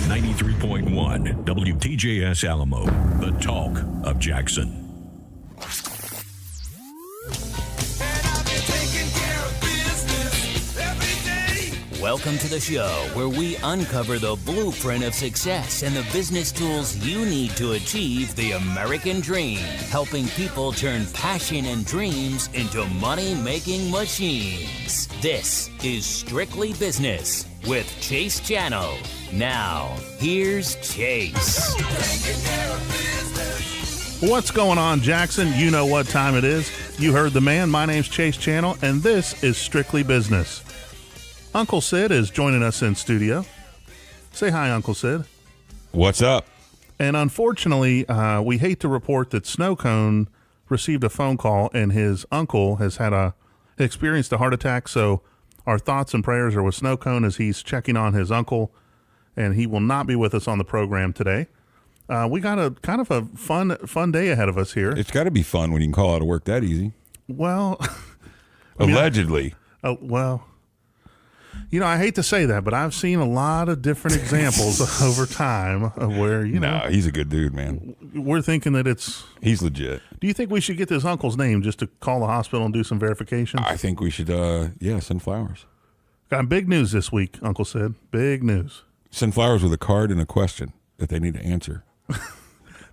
93.1 WTJS Alamo, the talk of Jackson. Welcome to the show where we uncover the blueprint of success and the business tools you need to achieve the American dream, helping people turn passion and dreams into money-making machines. This is Strictly Business with Chase Channel. Now, here's Chase. What's going on, Jackson? You know what time it is. You heard the man. My name's Chase Channel, and this is Strictly Business. Uncle Sid is joining us in studio. Say hi, Uncle Sid. What's up? And unfortunately, we hate to report that Snow Cone received a phone call and his uncle has experienced a heart attack. So our thoughts and prayers are with Snow Cone as he's checking on his uncle, and he will not be with us on the program today. We got a kind of a fun day ahead of us here. It's got to be fun when you can call out of work that easy. Well, allegedly. You know, I hate to say that, but I've seen a lot of different examples over time of where, No, he's a good dude, man. We're thinking that he's legit. Do you think we should get this uncle's name just to call the hospital and do some verifications? I think we should, send flowers. Got big news this week, Uncle Sid. Big news. Send flowers with a card and a question that they need to answer.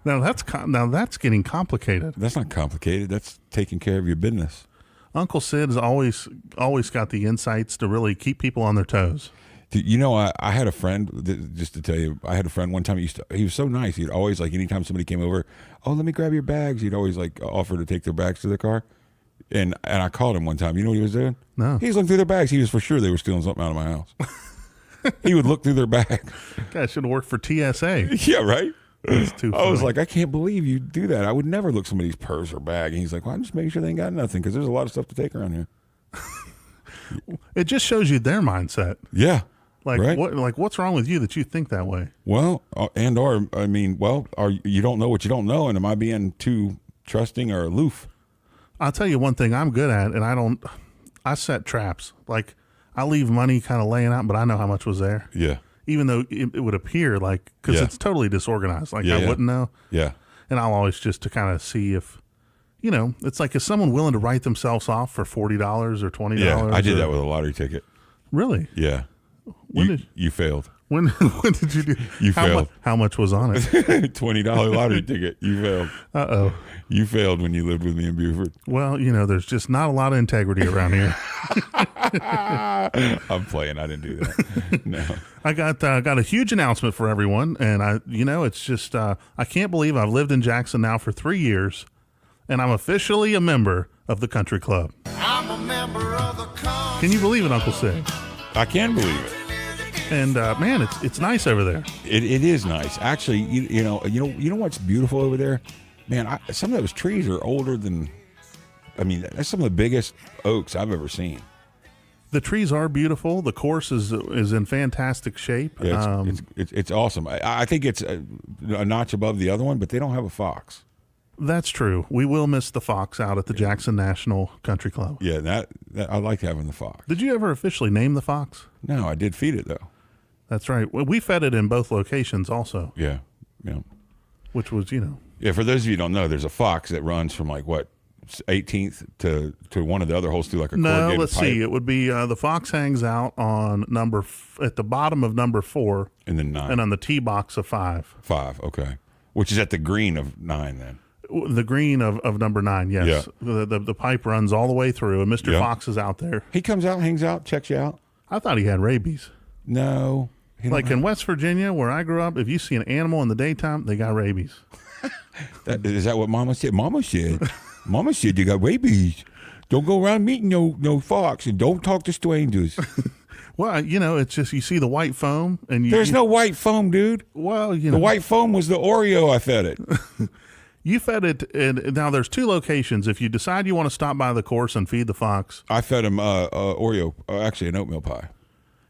Now that's getting complicated. That's not complicated. That's taking care of your business. Uncle Sid has always got the insights to really keep people on their toes. You know, I had a friend, just to tell you, I had a friend one time, he was so nice. He'd always, like, anytime somebody came over, oh, let me grab your bags. He'd always, like, offer to take their bags to their car. And I called him one time. You know what he was doing? No. He was looking through their bags. He was for sure they were stealing something out of my house. He would look through their bag. Guy should have worked for TSA. Yeah, right? That's too funny. I was like, I can't believe you do that. I would never look somebody's purse or bag. And he's like, well, I'm just making sure they ain't got nothing because there's a lot of stuff to take around here. It just shows you their mindset. Yeah. Like, right? What's wrong with you that you think that way? Well, you don't know what you don't know. And am I being too trusting or aloof? I'll tell you one thing I'm good at, and I set traps. Like, I leave money kind of laying out, but I know how much was there. Yeah. Even though it would appear like, because it's totally disorganized. Like, I wouldn't know. Yeah. And I'll always just to kind of see if, it's like, is someone willing to write themselves off for $40 or $20? Yeah, I did that with a lottery ticket. Really? Yeah. You failed. When did you do? You failed. How much was on it? $20 lottery ticket. You failed. Uh-oh. You failed when you lived with me in Buford. Well, there's just not a lot of integrity around here. I'm playing. I didn't do that. No. I got a huge announcement for everyone, and it's just I can't believe I've lived in Jackson now for 3 years, and I'm officially a member of the country club. I'm a member of the country. Can you believe it, Uncle Sid? I can believe it. And man, it's nice over there. It is nice, actually. You know what's beautiful over there, man. Some of those trees are older than. I mean, that's some of the biggest oaks I've ever seen. The trees are beautiful. The course is in fantastic shape. Yeah, it's awesome. I think it's a notch above the other one, but they don't have a fox. That's true. We will miss the fox out at the Jackson National Country Club. Yeah, that I like having the fox. Did you ever officially name the fox? No, I did feed it though. That's right. We fed it in both locations also. Yeah. Which was, Yeah, for those of you who don't know, there's a fox that runs from 18th to one of the other holes through like a corrugated pipe. No, let's see. It would be the fox hangs out on at the bottom of number 4. And then 9. And on the tee box of 5. 5, okay. Which is at the green of 9 then. The green of number 9, yes. Yeah. The pipe runs all the way through, and Mr. Fox is out there. He comes out, hangs out, checks you out. I thought he had rabies. No. Like in West Virginia, where I grew up, if you see an animal in the daytime, they got rabies. Is that what Mama said? Mama said you got rabies. Don't go around meeting no fox, and don't talk to strangers. Well, it's just you see the white foam, and there's no white foam, dude. Well, the white foam was the Oreo I fed it. You fed it, and now there's 2 locations. If you decide you want to stop by the course and feed the fox, I fed him Oreo, actually an oatmeal pie.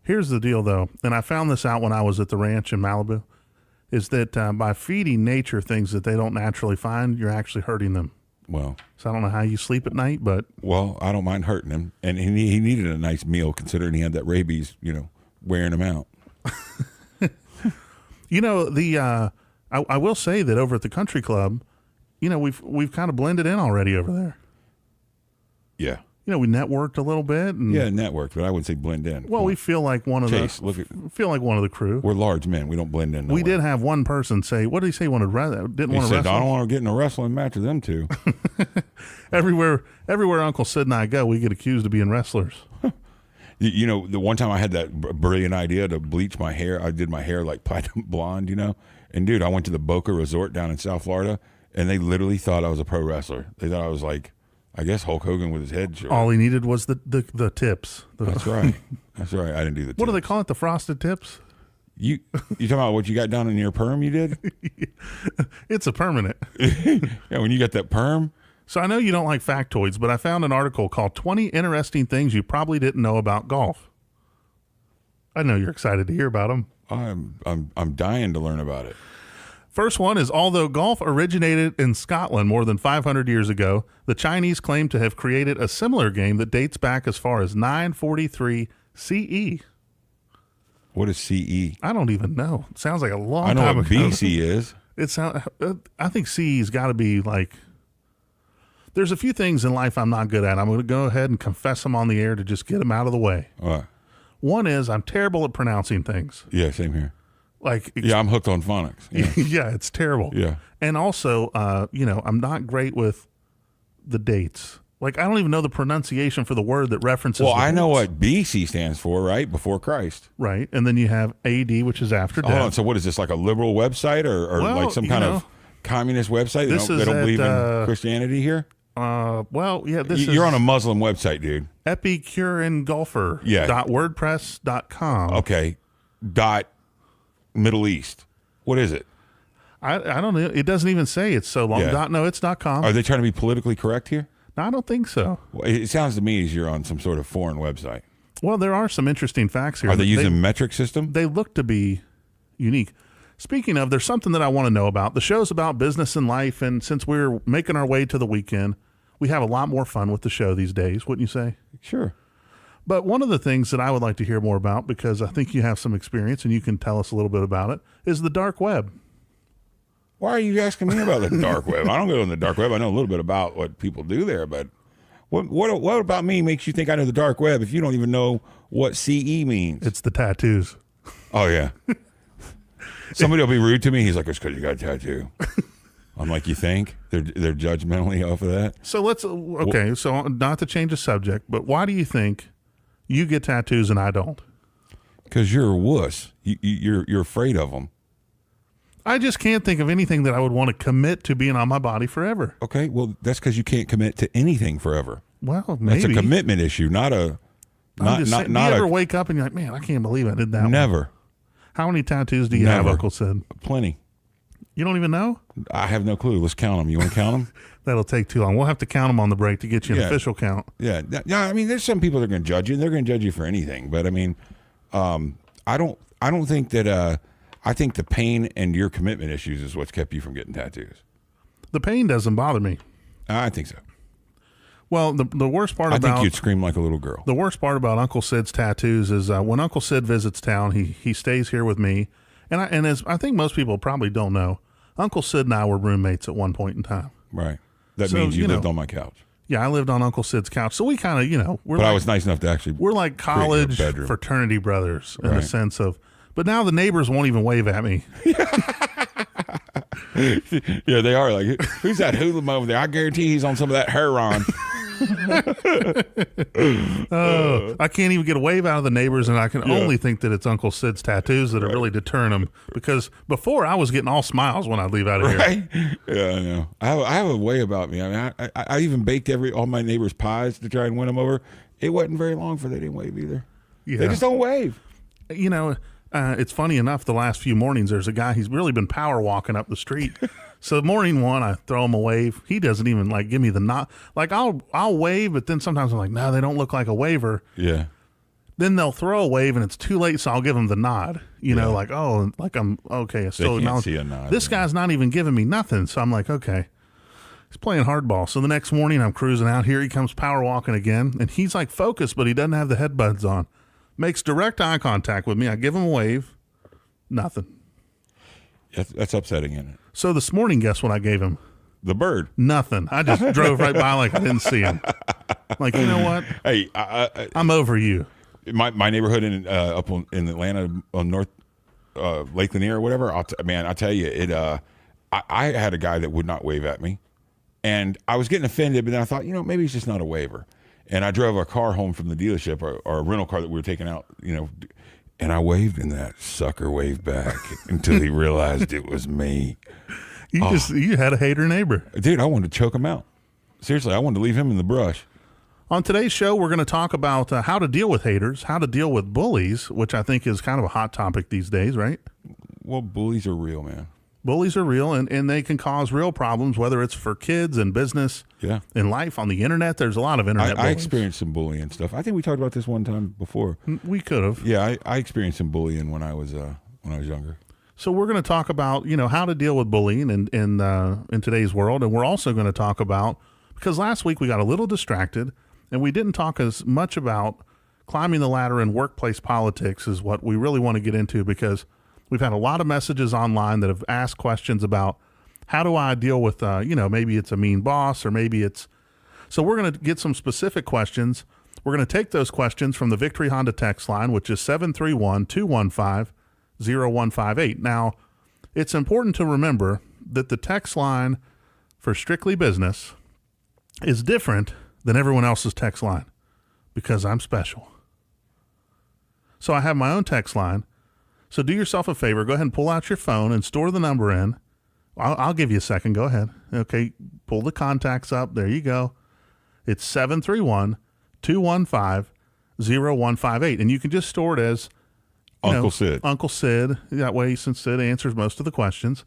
Here's the deal, though, and I found this out when I was at the ranch in Malibu, is that by feeding nature things that they don't naturally find, you're actually hurting them. Well, so I don't know how you sleep at night, but well, I don't mind hurting him, and he needed a nice meal considering he had that rabies, wearing him out. I will say that over at the country club, we've kind of blended in already over there. Yeah. We networked a little bit. And, Yeah, networked, but I wouldn't say blend in. Well, we feel like one of Chase, the crew. we're large men. We don't blend in. We did have one person say, "What did he say? Didn't want to He said, wrestle." I don't want to get in a wrestling match with them two. Everywhere Uncle Sid and I go, we get accused of being wrestlers. The one time I had that brilliant idea to bleach my hair, I did my hair like platinum blonde, and dude, I went to the Boca Resort down in South Florida, and they literally thought I was a pro wrestler. They thought I was like, I guess Hulk Hogan with his head short. All he needed was the tips. That's right. That's right. I didn't do the tips. What do they call it? The frosted tips? You talking about what you got down in your perm you did? It's a permanent. Yeah, when you got that perm. So I know you don't like factoids, but I found an article called 20 Interesting Things You Probably Didn't Know About Golf. I know you're excited to hear about them. I'm dying to learn about it. First one is, although golf originated in Scotland more than 500 years ago, the Chinese claim to have created a similar game that dates back as far as 943 CE. What is CE? I don't even know. It sounds like a long I know time what ago. BC is. I think CE's got to be like, there's a few things in life I'm not good at. I'm going to go ahead and confess them on the air to just get them out of the way. All right. One is I'm terrible at pronouncing things. Yeah, same here. Yeah, I'm hooked on phonics. Yeah, yeah, it's terrible. Yeah. And also, I'm not great with the dates. Like, I don't even know the pronunciation for the word that references. Well, the I know dates. what BC stands for, right? Before Christ. Right. And then you have AD, which is after death. Oh, so what is this, like a liberal website or Well, like some kind of communist website? This They is don't believe at, in Christianity here? You're on a Muslim website, dude. EpicureanGolfer.wordpress.com. Okay. Middle East. What is it? I don't know. It doesn't even say it's so long. Yeah. No, it's .com. Are they trying to be politically correct here? No, I don't think so. Well, it sounds to me as you're on some sort of foreign website. Well, there are some interesting facts here. Are they using metric system? They look to be unique. Speaking of, there's something that I want to know about. The show's about business and life, and since we're making our way to the weekend, we have a lot more fun with the show these days, wouldn't you say? Sure. But one of the things that I would like to hear more about, because I think you have some experience and you can tell us a little bit about it, is the dark web. Why are you asking me about the dark web? I don't go on the dark web. I know a little bit about what people do there, but what about me makes you think I know the dark web if you don't even know what CE means? It's the tattoos. Oh, yeah. Somebody will be rude to me. He's like, it's because you got a tattoo. I'm like, you think? They're judgmentally off of that? So so not to change the subject, but why do you think you get tattoos and I don't? Because you're a wuss. You're afraid of them. I just can't think of anything that I would want to commit to being on my body forever. Okay, well, that's because you can't commit to anything forever. Well, maybe. That's a commitment issue, not a... Do you ever wake up and you're like, man, I can't believe I did that Never. one. How many tattoos do you have, Uncle Sid? Plenty. You don't even know? I have no clue. Let's count them. You want to count them? That'll take too long. We'll have to count them on the break to get you an official count. Yeah. I mean, there's some people that are going to judge you, and they're going to judge you for anything. But I mean, I don't think that. I think the pain and your commitment issues is what's kept you from getting tattoos. The pain doesn't bother me. I think so. Well, the worst part I about... think you'd scream like a little girl. The worst part about Uncle Sid's tattoos is when Uncle Sid visits town, he stays here with me. And as I think most people probably don't know, Uncle Sid and I were roommates at one point in time. Right. That means you lived on my couch. Yeah, I lived on Uncle Sid's couch. So we kind of, I was nice enough to actually... We're like college fraternity brothers in the sense of... But now the neighbors won't even wave at me. Yeah, they are like, who's that hoodlum over there? I guarantee he's on some of that heroin. I can't even get a wave out of the neighbors, and I can only think that it's Uncle Sid's tattoos that are really deterring them. Because before, I was getting all smiles when I'd leave out of here. Right? Yeah, I know. I have a way about me. I mean, I even baked all my neighbors' pies to try and win them over. It wasn't very long for they didn't wave either. Yeah. They just don't wave. It's funny enough, the last few mornings, there's a guy, he's really been power walking up the street. So morning one, I throw him a wave. He doesn't even give me the nod. I'll wave, but then sometimes I'm like, no, they don't look like a waver. Yeah. Then they'll throw a wave and it's too late, so I'll give them the nod. I'm okay. So they can't see a nod. This guy's not even giving me nothing. So I'm like, okay. He's playing hardball. So the next morning I'm cruising out. Here he comes power walking again. And he's focused, but he doesn't have the headbuds on. Makes direct eye contact with me. I give him a wave. Nothing. That's upsetting, isn't it? So this morning, guess what I gave him? The bird. Nothing. I just drove right by like I didn't see him. Like, you know what? Hey, I'm over you. my neighborhood in in Atlanta on North Lake Lanier or whatever. I tell you, I had a guy that would not wave at me, and I was getting offended. But then I thought, maybe it's just not a waiver. And I drove a car home from the dealership or a rental car that we were taking out, and I waved, and that sucker waved back until he realized it was me. You had a hater neighbor. Dude, I wanted to choke him out. Seriously, I wanted to leave him in the brush. On today's show, we're going to talk about how to deal with haters, how to deal with bullies, which I think is kind of a hot topic these days, right? Well, bullies are real, man. Bullies are real, and they can cause real problems, whether it's for kids and business, in life, on the internet. There's a lot of internet bullies. I experienced some bullying and stuff. I think we talked about this one time before. We could have. Yeah, I experienced some bullying when I was younger. So we're going to talk about, how to deal with bullying in today's world. And we're also going to talk about, because last week we got a little distracted and we didn't talk as much about climbing the ladder in workplace politics is what we really want to get into, because we've had a lot of messages online that have asked questions about how do I deal with, maybe it's a mean boss or maybe it's, so we're going to get some specific questions. We're going to take those questions from the Victory Honda text line, which is 731-215-0158. Now, it's important to remember that the text line for Strictly Business is different than everyone else's text line because I'm special. So I have my own text line. So do yourself a favor. Go ahead and pull out your phone and store the number in. I'll give you a second. Go ahead. Okay, pull the contacts up. There you go. It's 731-215-0158. And you can just store it as Uncle Sid. Uncle Sid. That way, since Sid answers most of the questions.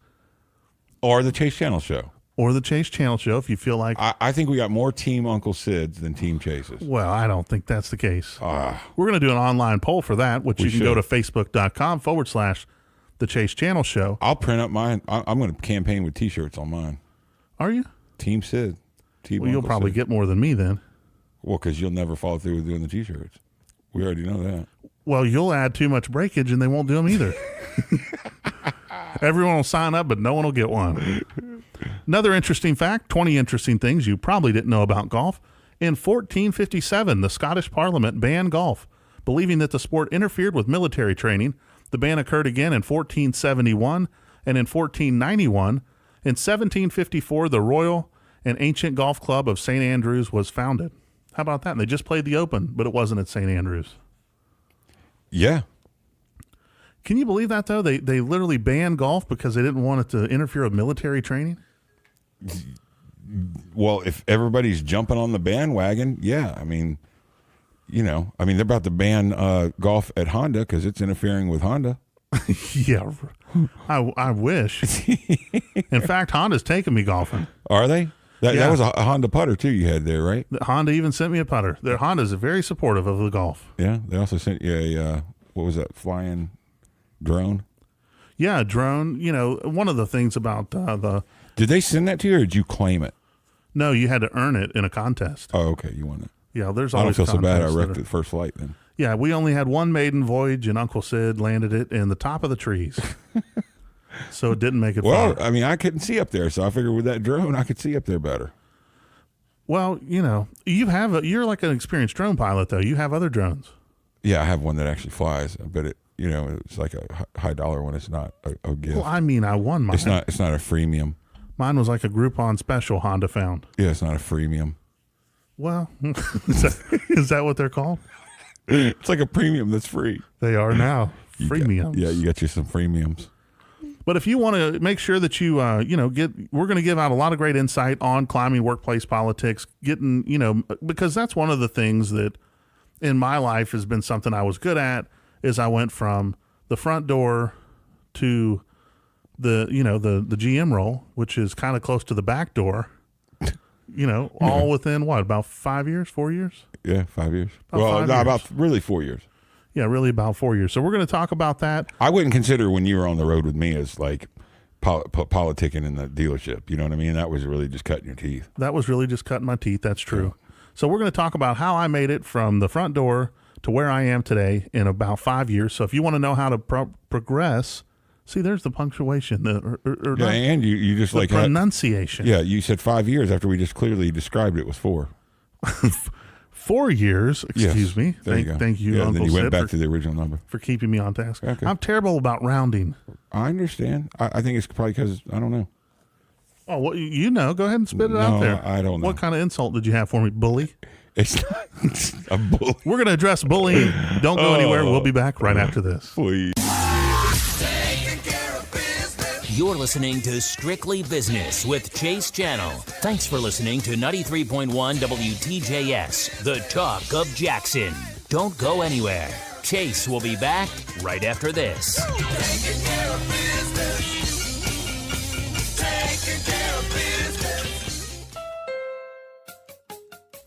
Or the Chase Channel Show. Or the Chase Channel Show, if you feel like. I think we got more Team Uncle Sids than Team Chases. Well, I don't think that's the case. We're going to do an online poll for that, which you can go to facebook.com/the Chase Channel Show. I'll print up mine. I'm going to campaign with T-shirts on mine. Are you? Team Sid. Well, you'll probably get more than me then. Well, because you'll never follow through with doing the T-shirts. We already know that. Well, you'll add too much breakage and they won't do them either. Everyone will sign up, but no one will get one. Another interesting fact, 20 interesting things you probably didn't know about golf. In 1457, the Scottish Parliament banned golf, believing that the sport interfered with military training. The ban occurred again in 1471 and in 1491. In 1754, the Royal and Ancient Golf Club of St. Andrews was founded. How about that? And they just played the Open, but it wasn't at St. Andrews. Yeah. Can you believe that, though? They literally banned golf because they didn't want it to interfere with military training? Well, if everybody's jumping on the bandwagon, yeah. I mean, they're about to ban golf at Honda because it's interfering with Honda. Yeah, I wish. In fact, Honda's taking me golfing. Are they? That was a Honda putter, too, you had there, right? Honda even sent me a putter. Honda's very supportive of the golf. Yeah, they also sent you a, what was that, flying drone? Yeah, drone. One of the things about Did they send that to you, or did you claim it? No, you had to earn it in a contest. Oh, okay, you won it. Yeah, there's I always don't feel so bad I contests wrecked it first flight then. Yeah, we only had one maiden voyage, and Uncle Sid landed it in the top of the trees. So it didn't make it Well, far. I mean, I couldn't see up there, so I figured with that drone, I could see up there better. Well, you're like an experienced drone pilot, though. You have other drones. Yeah, I have one that actually flies, but it's like a high dollar one. It's not a gift. Well, I won mine. It's not a freemium. Mine was like a Groupon special Honda found. Yeah, it's not a freemium. Well, is that what they're called? It's like a premium that's free. They are now. Freemiums. You got you some freemiums. But if you want to make sure that you, we're going to give out a lot of great insight on climbing workplace politics, because that's one of the things that in my life has been something I was good at, is I went from the front door to the GM role, which is kind of close to the back door, all within about 5 years, 4 years? Yeah, 5 years. About really 4 years. Yeah, really about 4 years. So we're going to talk about that. I wouldn't consider when you were on the road with me as like politicking in the dealership. You know what I mean? That was really just cutting your teeth. That was really just cutting my teeth. That's true. Yeah. So we're going to talk about how I made it from the front door to where I am today in about 5 years. So if you want to know how to progress See, there's the punctuation, Yeah, and you just the like pronunciation. Yeah, you said 5 years after we just clearly described it was 4. 4 years, excuse me. There you go. Thank you, yeah, Uncle and then you went Sid, back to the original number. for keeping me on task. Okay. I'm terrible about rounding. I understand. I think it's probably because, I don't know. Oh, well, you know. Go ahead and spit it out there. I don't know. What kind of insult did you have for me, bully? It's not a bully. We're going to address bullying. Don't go anywhere. We'll be back right after this. Please. You're listening to Strictly Business with Chase Channel. Thanks for listening to 93.1 WTJS, the talk of Jackson. Don't go anywhere. Chase will be back right after this.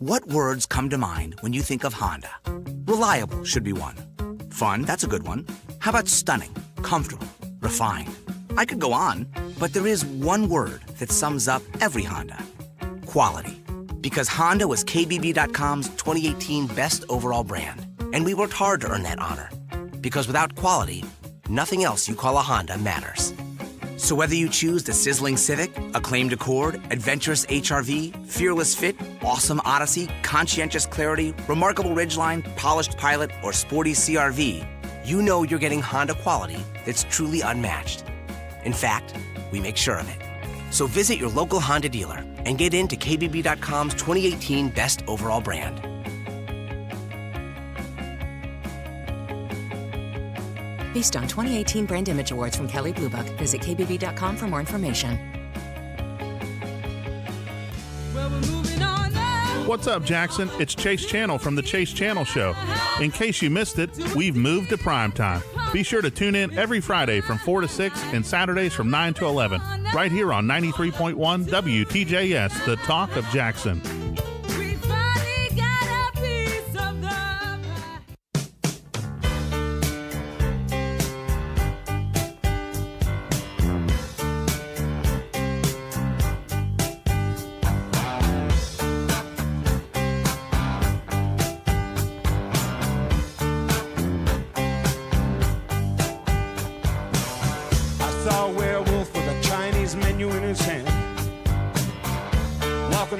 What words come to mind when you think of Honda? Reliable should be one. Fun, that's a good one. How about stunning, comfortable, refined? I could go on, but there is one word that sums up every Honda. Quality. Because Honda was KBB.com's 2018 Best Overall Brand, and we worked hard to earn that honor. Because without quality, nothing else you call a Honda matters. So whether you choose the sizzling Civic, acclaimed Accord, adventurous HR-V, fearless Fit, awesome Odyssey, conscientious Clarity, remarkable Ridgeline, polished Pilot, or sporty CR-V, you know you're getting Honda quality that's truly unmatched. In fact, we make sure of it. So visit your local Honda dealer and get into KBB.com's 2018 Best Overall Brand. Based on 2018 Brand Image Awards from Kelley Blue Book. Visit KBB.com for more information. What's up, Jackson? It's Chase Channel from the Chase Channel Show. In case you missed it, we've moved to primetime. Be sure to tune in every Friday from 4 to 6 and Saturdays from 9 to 11, right here on 93.1 WTJS, the talk of Jackson.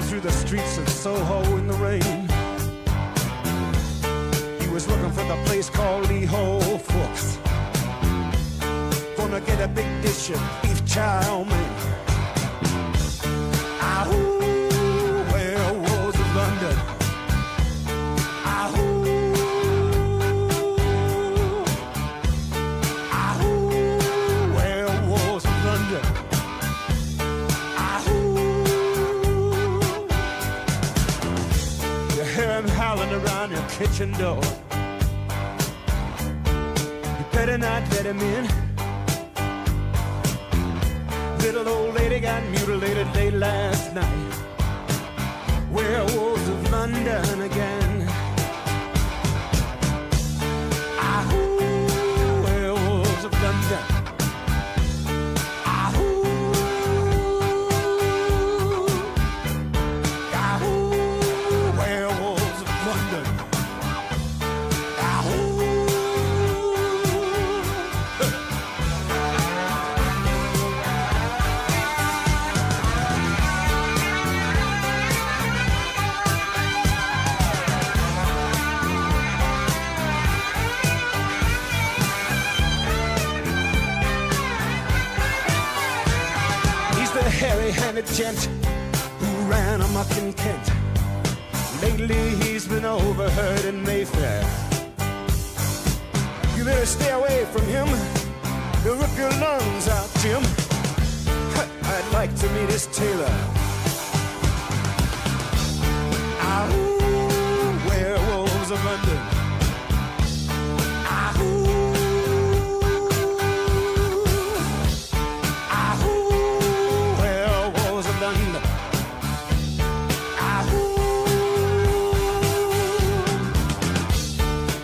Through the streets of Soho in the rain, he was looking for the place called Lee Ho Fooks. Gonna get a big dish of beef chow mein. Ahoo, werewolves of London. Ahoo, ahoo, werewolves of London. Howling around your kitchen door. You better not let him in. Little old lady got mutilated late last night. Werewolves of London again. Ahoo, werewolves of London. Hairy-handed gent who ran amok in Kent. Lately he's been overheard in Mayfair. You better stay away from him. He'll rip your lungs out, Jim. I'd like to meet his tailor. Ahoo, werewolves of London.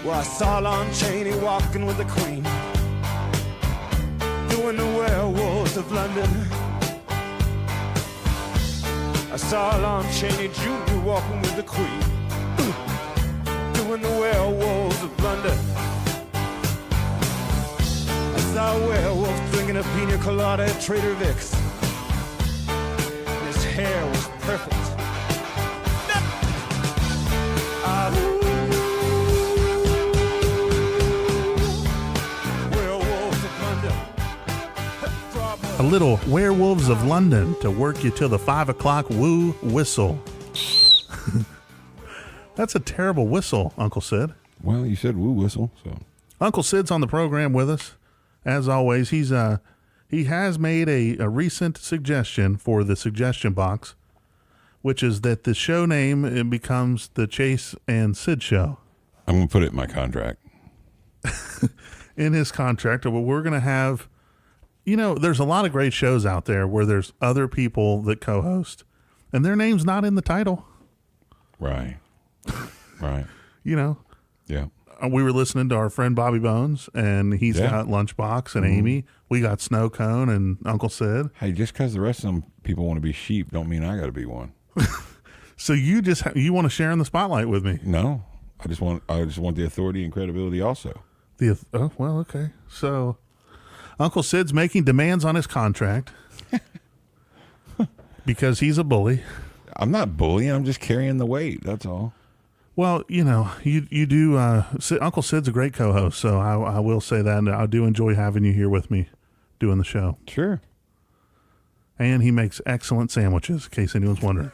I saw Lon Chaney walking with the Queen, doing the werewolves of London. I saw Lon Chaney Jr. walking with the Queen, doing the werewolves of London. I saw a werewolf drinking drinking a pina colada at Trader Vic's. His hair was perfect. Werewolves of London. A little Werewolves of London to work you till the 5 o'clock WHOO Whistle. That's a terrible whistle, Uncle Sid. Well, you said WHOO Whistle, so. Uncle Sid's on the program with us. As always, he has made a recent suggestion for the suggestion box, which is that the show name it becomes the Chase and Sid Show. I'm going to put it in my contract. In his contract, we're going to have, there's a lot of great shows out there where there's other people that co-host, and their name's not in the title. Right. Right. Yeah. We were listening to our friend Bobby Bones, and he's got Lunchbox and Amy. We got Snow Cone and Uncle Sid. Hey, just because the rest of them people want to be sheep don't mean I got to be one. So you want to share in the spotlight with me? No, I just want the authority and credibility also. Okay. So Uncle Sid's making demands on his contract because he's a bully. I'm not bullying. I'm just carrying the weight. That's all. Well, you do. Uncle Sid's a great co-host, so I will say that, and I do enjoy having you here with me doing the show. Sure. And he makes excellent sandwiches, in case anyone's wondering.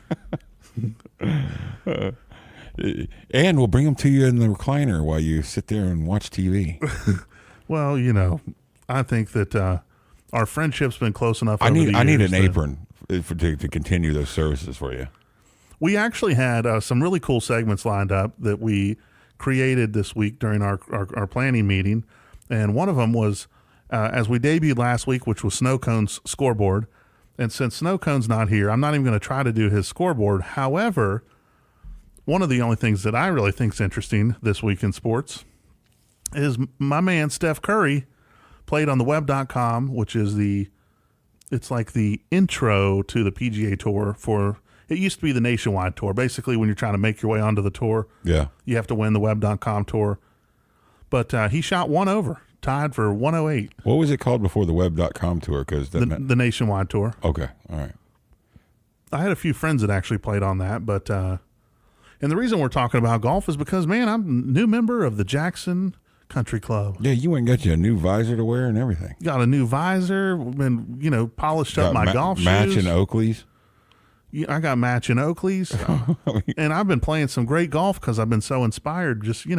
And we'll bring them to you in the recliner while you sit there and watch TV. Well, I think that our friendship's been close enough. I need an apron to continue those services for you. We actually had some really cool segments lined up that we created this week during our planning meeting. And one of them was, as we debuted last week, which was Snow Cone's scoreboard. And since Snow Cone's not here, I'm not even going to try to do his scoreboard. However, one of the only things that I really think is interesting this week in sports is my man Steph Curry played on the web.com, which is it's like the intro to the PGA Tour for... It used to be the Nationwide Tour. Basically, when you're trying to make your way onto the tour, you have to win the web.com tour. But he shot one over, tied for 108. What was it called before the web.com tour? Because the Nationwide Tour. Okay, all right. I had a few friends that actually played on that. But and the reason we're talking about golf is because, man, I'm a new member of the Jackson Country Club. Yeah, you went and got you a new visor to wear and everything. Got a new visor, been, polished up my golf shoes. Matching Oakleys. I got matching Oakleys, and I've been playing some great golf because I've been so inspired. Just we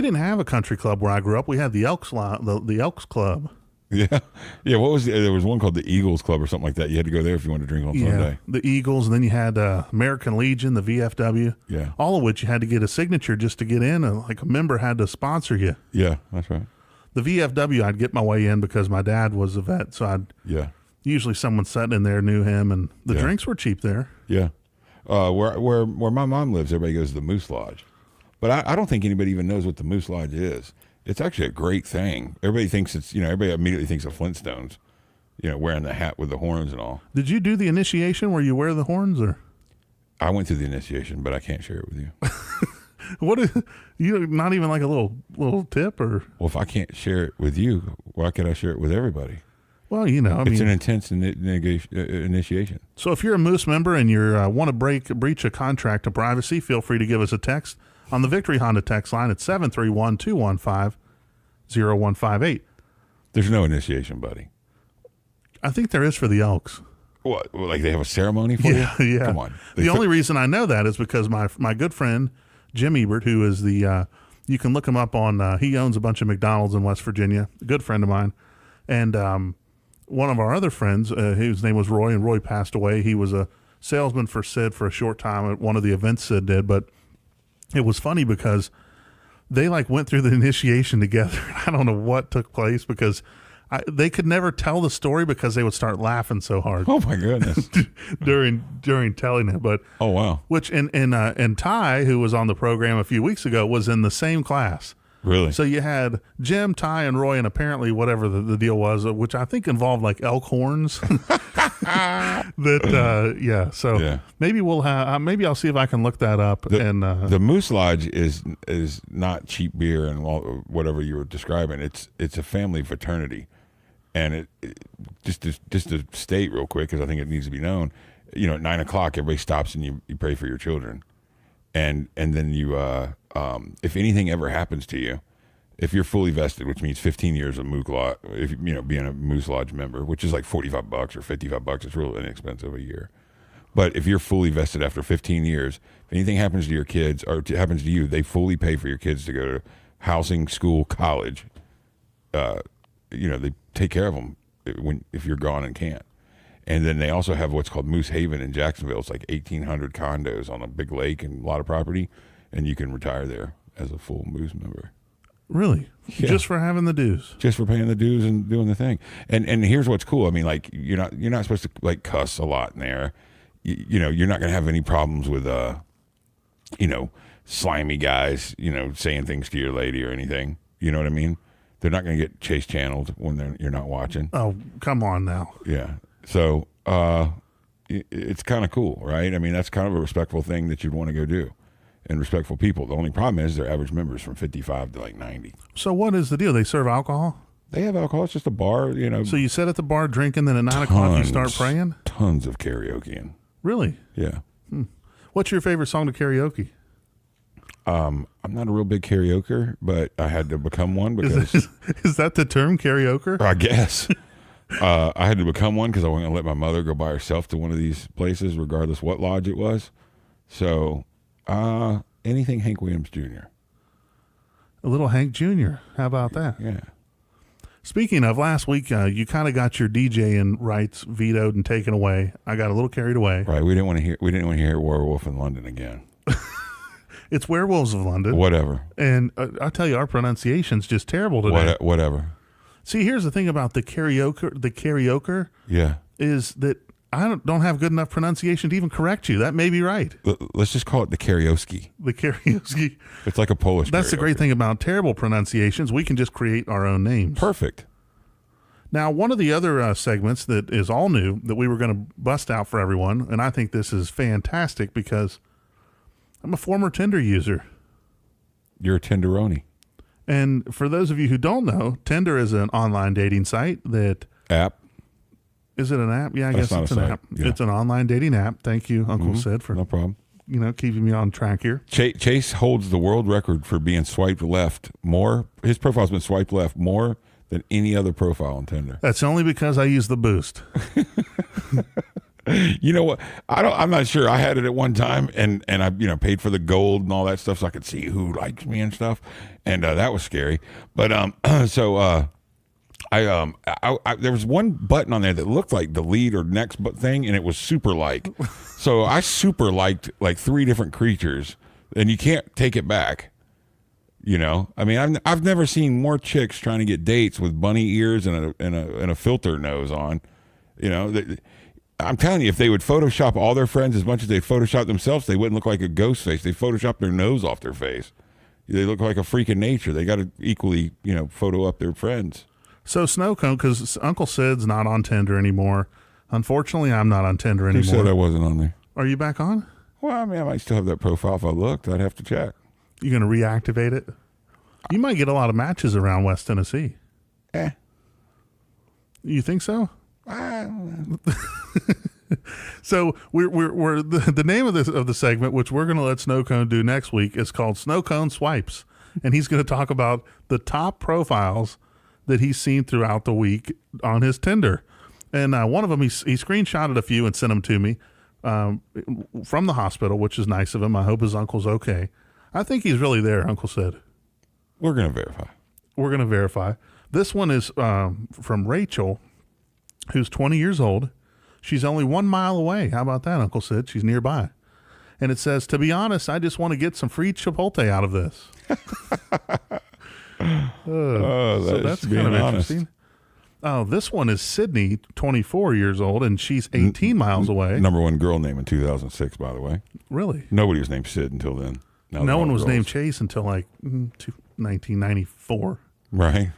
didn't have a country club where I grew up. We had the Elks Club. Yeah. What was there was one called the Eagles Club or something like that. You had to go there if you wanted to drink on Sunday. The Eagles, and then you had American Legion, the VFW. Yeah, all of which you had to get a signature just to get in. Like a member had to sponsor you. Yeah, that's right. The VFW, I'd get my way in because my dad was a vet, so usually someone sitting in there knew him, and the drinks were cheap there. Yeah. Where my mom lives, everybody goes to the Moose Lodge. But I don't think anybody even knows what the Moose Lodge is. It's actually a great thing. Everybody thinks everybody immediately thinks of Flintstones, wearing the hat with the horns and all. Did you do the initiation where you wear the horns, or? I went through the initiation, but I can't share it with you. What is, not even like a little tip, or? Well, if I can't share it with you, why could I share it with everybody? Well, it's an intense initiation. So if you're a Moose member and you want to breach a contract of privacy, feel free to give us a text on the Victory Honda text line at 731-215-0158. There's no initiation, buddy. I think there is for the Elks. What? Like they have a ceremony for you? Yeah. Come on. The only reason I know that is because my good friend Jim Ebert, who is you can look him up on, he owns a bunch of McDonald's in West Virginia, a good friend of mine. And one of our other friends, whose name was Roy, and Roy passed away. He was a salesman for Sid for a short time at one of the events Sid did. But it was funny because they went through the initiation together. I don't know what took place because they could never tell the story because they would start laughing so hard. Oh my goodness! during telling it, but oh wow! Which and Ty, who was on the program a few weeks ago, was in the same class. Really? So you had Jim, Ty, and Roy, and apparently whatever the deal was, which I think involved elk horns. So maybe we'll have. Maybe I'll see if I can look that up. The Moose Lodge is not cheap beer and whatever you were describing. It's a family fraternity, And just to state real quick, because I think it needs to be known, at 9:00, everybody stops and you pray for your children. And then you, if anything ever happens to you, if you're fully vested, which means 15 years of Moose Lodge, being a Moose Lodge member, which is like $45 or $55, it's real inexpensive a year. But if you're fully vested after 15 years, if anything happens to your kids or happens to you, they fully pay for your kids to go to housing, school, college. They take care of them if you're gone and can't. And then they also have what's called Moose Haven in Jacksonville. It's like 1,800 condos on a big lake and a lot of property, and you can retire there as a full Moose member. Really? Yeah. Just for having the dues? Just for paying the dues and doing the thing. And here's what's cool. I mean, like you're not supposed to like cuss a lot in there. You're not going to have any problems with slimy guys, saying things to your lady or anything. You know what I mean? They're not going to get Chase channeled when you're not watching. Oh, come on now. Yeah. So it's kind of cool, right? I mean, that's kind of a respectful thing that you'd want to go do, and respectful people. The only problem is their average members from 55 to like 90. So what is the deal? They serve alcohol? They have alcohol. It's just a bar, So you sit at the bar drinking, then at 9 o'clock you start praying? Tons of karaoke. Really? Yeah. What's your favorite song to karaoke? I'm not a real big karaoke, but I had to become one because Is that the term, karaoke? I guess. I had to become one because I wasn't going to let my mother go by herself to one of these places, regardless what lodge it was. So anything Hank Williams Jr. A little Hank Jr. How about that? Yeah. Speaking of, last week you kind of got your DJing rights vetoed and taken away. I got a little carried away. Right. We didn't want to hear Werewolf in London again. It's Werewolves of London. Whatever. And I tell you, our pronunciation's just terrible today. Whatever. See, here's the thing about the karaoke. Yeah. Is that I don't have good enough pronunciation to even correct you. That may be right. Let's just call it the karaoke. The karaoke. It's like a Polish. That's karaoke. the great thing about terrible pronunciations. We can just create our own names. Perfect. Now, one of the other segments that is all new that we were going to bust out for everyone, and I think this is fantastic because I'm a former Tinder user. You're a Tinderoni. And for those of you who don't know, Tinder is an online dating site that... App? Is it an app? Yeah, I That's guess it's an app. Yeah. It's an online dating app. Thank you, Uncle Sid, for no problem. Keeping me on track here. Chase holds the world record for being swiped left more. His profile's been swiped left more than any other profile on Tinder. That's only because I use the boost. You know what? I'm not sure. I had it at one time, and I paid for the gold and all that stuff so I could see who likes me and stuff, and that was scary. But there was one button on there that looked like delete or next thing, and it was super like. So I super liked like 3 different creatures, and you can't take it back. I mean, I've never seen more chicks trying to get dates with bunny ears and a filter nose on. I'm telling you, if they would Photoshop all their friends as much as they Photoshop themselves, they wouldn't look like a ghost face. They Photoshop their nose off their face. They look like a freak of nature. They got to equally, photo up their friends. So Snow Cone, because Uncle Sid's not on Tinder anymore. Unfortunately, I'm not on Tinder Who anymore. said I wasn't on there? Are you back on? Well, I mean, I might still have that profile if I looked. I'd have to check. You going to reactivate it? You might get a lot of matches around West Tennessee. You think so? So we're the name of the segment, which we're going to let Snow Cone do next week, is called Snow Cone Swipes, and he's going to talk about the top profiles that he's seen throughout the week on his Tinder. And one of them, he screenshotted a few and sent them to me from the hospital, which is nice of him. I hope his uncle's okay. I think he's really there, Uncle said. We're going to verify. This one is from Rachel, who's 20 years old. She's only 1 mile away. How about that, Uncle Sid? She's nearby. And it says, to be honest, I just want to get some free Chipotle out of this. So that's kind of interesting. Oh, this one is Sydney, 24 years old, and she's 18 miles away. Number 1 girl name in 2006, by the way. Really? Nobody was named Sid until then. No one was named Chase until like 1994. Right.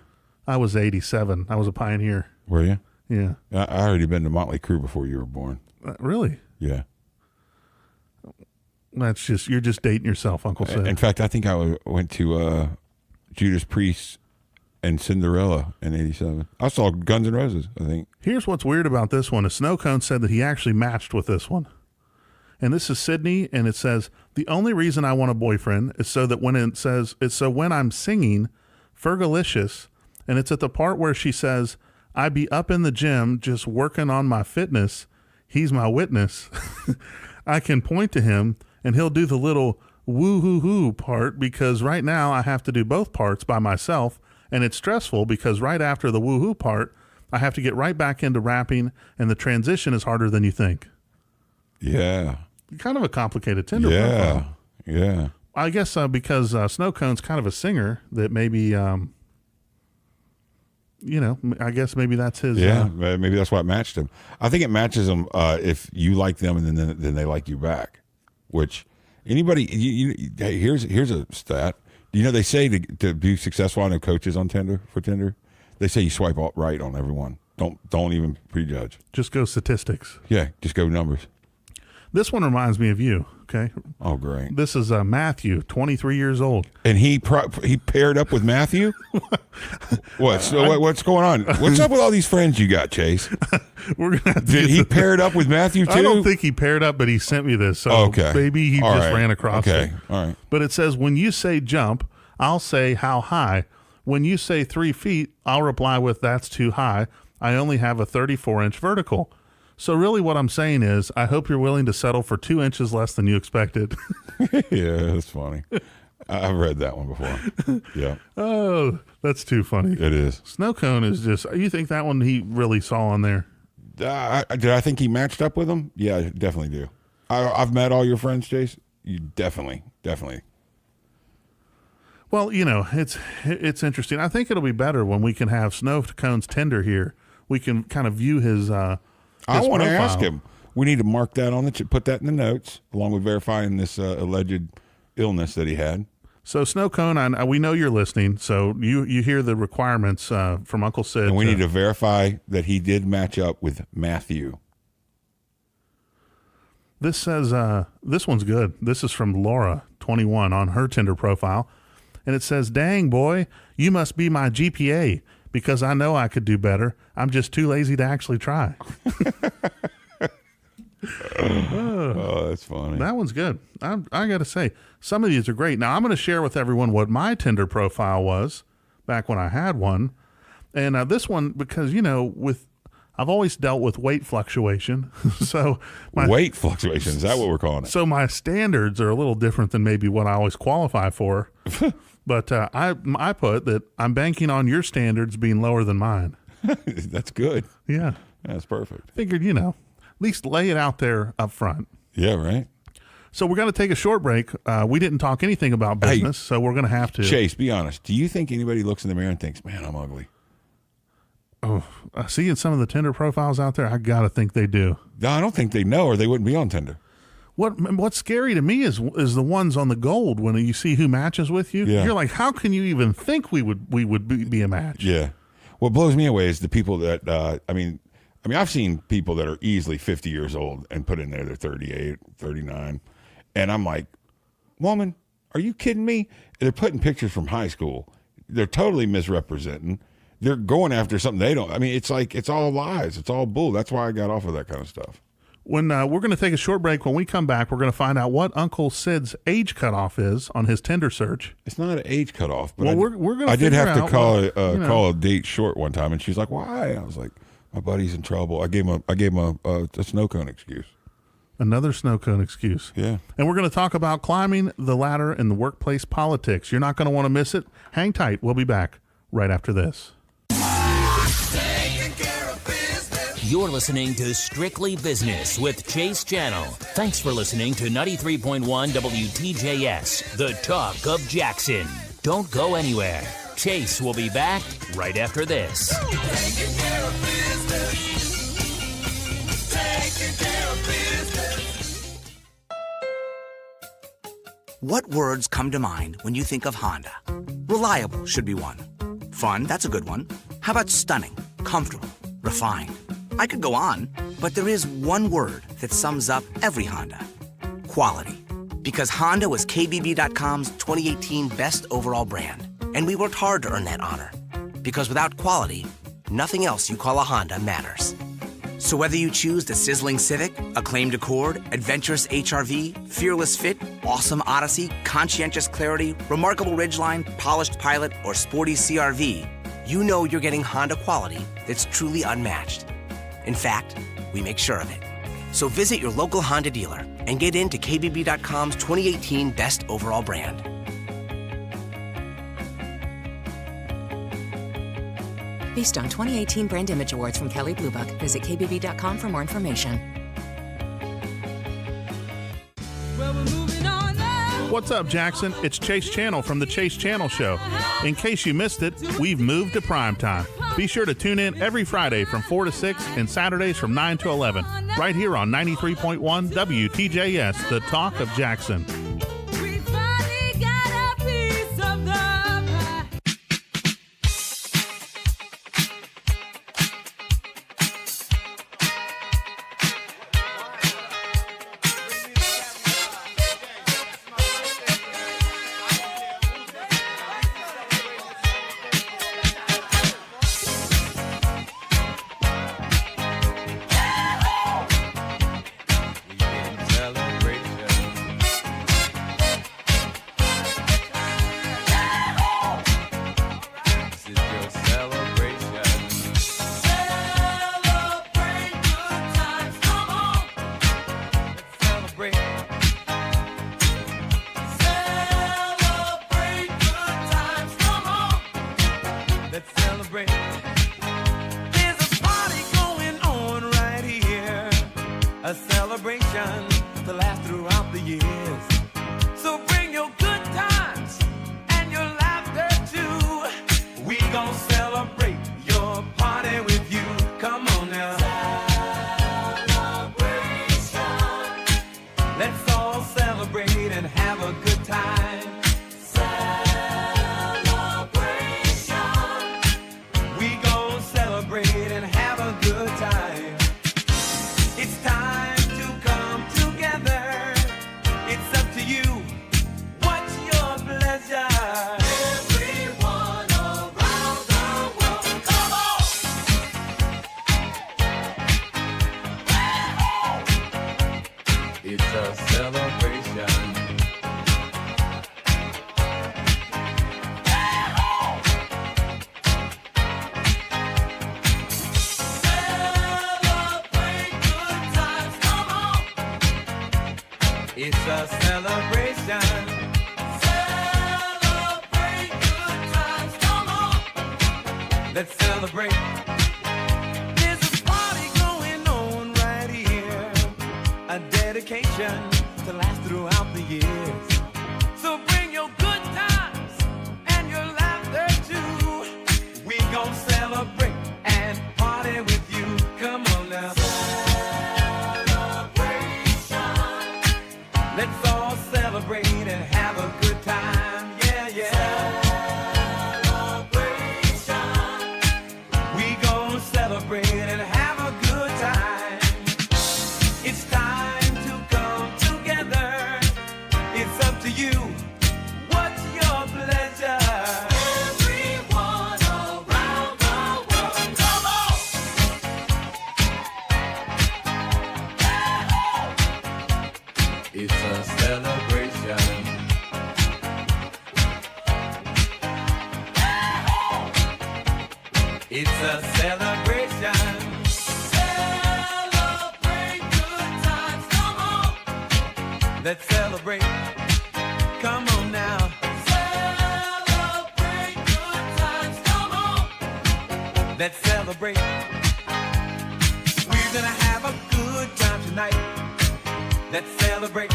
I was 87. I was a pioneer. Were you? Yeah. I already been to Motley Crue before you were born. Really? Yeah. You're just dating yourself, Uncle Sid. In fact, I think I went to Judas Priest's and Cinderella in 87. I saw Guns N' Roses, I think. Here's what's weird about this one. A snow cone said that he actually matched with this one. And this is Sydney, and it says, the only reason I want a boyfriend is so that when it says, it's so when I'm singing Fergalicious, and it's at the part where she says, I be up in the gym just working on my fitness. He's my witness. I can point to him, and he'll do the little woo-hoo-hoo part because right now I have to do both parts by myself, and it's stressful because right after the woo-hoo part, I have to get right back into rapping, and the transition is harder than you think. Yeah. Kind of a complicated Tinder profile. Yeah. I guess because Snow Cone's kind of a singer that maybe, I guess maybe that's his. Yeah, maybe that's why it matched him. I think it matches them if you like them and then they like you back. Which anybody, hey, here's a stat. They say to be successful, I know coaches on Tinder, they say you swipe right on everyone. Don't even prejudge. Just go statistics. Yeah, just go numbers. This one reminds me of you, okay? Oh, great. This is Matthew, 23 years old. And he paired up with Matthew? What's going on? What's up with all these friends you got, Chase? We're gonna have to Did he paired up with Matthew, too? I don't think he paired up, but he sent me this. So okay. Maybe he all just right. ran across it. Okay, all right. But it says, when you say jump, I'll say how high. When you say 3 feet, I'll reply with that's too high. I only have a 34-inch vertical. So really what I'm saying is I hope you're willing to settle for 2 inches less than you expected. Yeah, that's funny. I've read that one before. Yeah. Oh, that's too funny. It is. Snow Cone is just, you think that one he really saw on there? Did I think he matched up with them? Yeah, I definitely do. I've met all your friends, Chase. You definitely. Well, it's interesting. I think it'll be better when we can have Snow Cone's Tinder here. We can kind of view his I want to ask him. We need to mark that on put that in the notes, along with verifying this alleged illness that he had. So Snow Cone, we know you're listening. So you hear the requirements from Uncle Sid. And we need to verify that he did match up with Matthew. This says, this one's good. This is from Laura, 21, on her Tinder profile. And it says, dang, boy, you must be my GPA because I know I could do better. I'm just too lazy to actually try. Oh, that's funny. That one's good. I got to say, some of these are great. Now, I'm going to share with everyone what my Tinder profile was back when I had one. And this one, because, I've always dealt with weight fluctuation. So weight fluctuation, is that what we're calling it? So my standards are a little different than maybe what I always qualify for. But I put that I'm banking on your standards being lower than mine. That's good. Yeah. That's perfect. Figured, at least lay it out there up front. Yeah, right. So we're going to take a short break. We didn't talk anything about business, so we're going to have to. Chase, be honest. Do you think anybody looks in the mirror and thinks, man, I'm ugly? Oh, I see in some of the Tinder profiles out there, I got to think they do. No, I don't think they know or they wouldn't be on Tinder. What's scary to me is the ones on the gold when you see who matches with you. Yeah. You're like, how can you even think we would be a match? Yeah. What blows me away is the people that I mean, I've seen people that are easily 50 years old and put in there they're 38, 39, and I'm like, woman, are you kidding me? They're putting pictures from high school. They're totally misrepresenting. They're going after something they don't. It's like it's all lies. It's all bull. That's why I got off of that kind of stuff. When we're going to take a short break, when we come back, we're going to find out what Uncle Sid's age cutoff is on his Tinder search. It's not an age cutoff, but we're going to. I did have to call a date short one time, and she's like, "Why?" I was like, "My buddy's in trouble." I gave him a snow cone excuse. Another snow cone excuse. Yeah. And we're going to talk about climbing the ladder in the workplace politics. You're not going to want to miss it. Hang tight. We'll be back right after this. You're listening to Strictly Business with Chase Channel. Thanks for listening to 93.1 WTJS, the talk of Jackson. Don't go anywhere. Chase will be back right after this. Taking care of business. Taking care of business. What words come to mind when you think of Honda? Reliable should be one. Fun, that's a good one. How about stunning, comfortable, refined? I could go on, but there is one word that sums up every Honda. Quality. Because Honda was KBB.com's 2018 Best Overall Brand, and we worked hard to earn that honor. Because without quality, nothing else you call a Honda matters. So whether you choose the sizzling Civic, acclaimed Accord, adventurous HR-V, fearless Fit, awesome Odyssey, conscientious Clarity, remarkable Ridgeline, polished Pilot, or sporty CR-V, you know you're getting Honda quality that's truly unmatched. In fact, we make sure of it. So visit your local Honda dealer and get into KBB.com's 2018 Best Overall Brand. Based on 2018 Brand Image Awards from Kelley Blue Book. Visit KBB.com for more information. What's up, Jackson? It's Chase Channel from the Chase Channel Show. In case you missed it, we've moved to primetime. Be sure to tune in every Friday from 4 to 6 and Saturdays from 9 to 11, right here on 93.1 WTJS, the talk of Jackson. It's a celebration. Celebrate good times, come on. Let's celebrate. There's a party going on right here. A dedication to last throughout the years. So bring your good times and your laughter too. We gon' celebrate and party with you. Come on now. Let's all celebrate and have a good time, yeah, yeah. Celebration. We gon' celebrate and have a good time. It's time to come together. It's up to you. What's your pleasure? Everyone around the world, come on. It's a celebration. It's a celebration. Celebrate good times, come on. Let's celebrate. Come on now. Celebrate good times, come on. Let's celebrate. We're gonna have a good time tonight. Let's celebrate.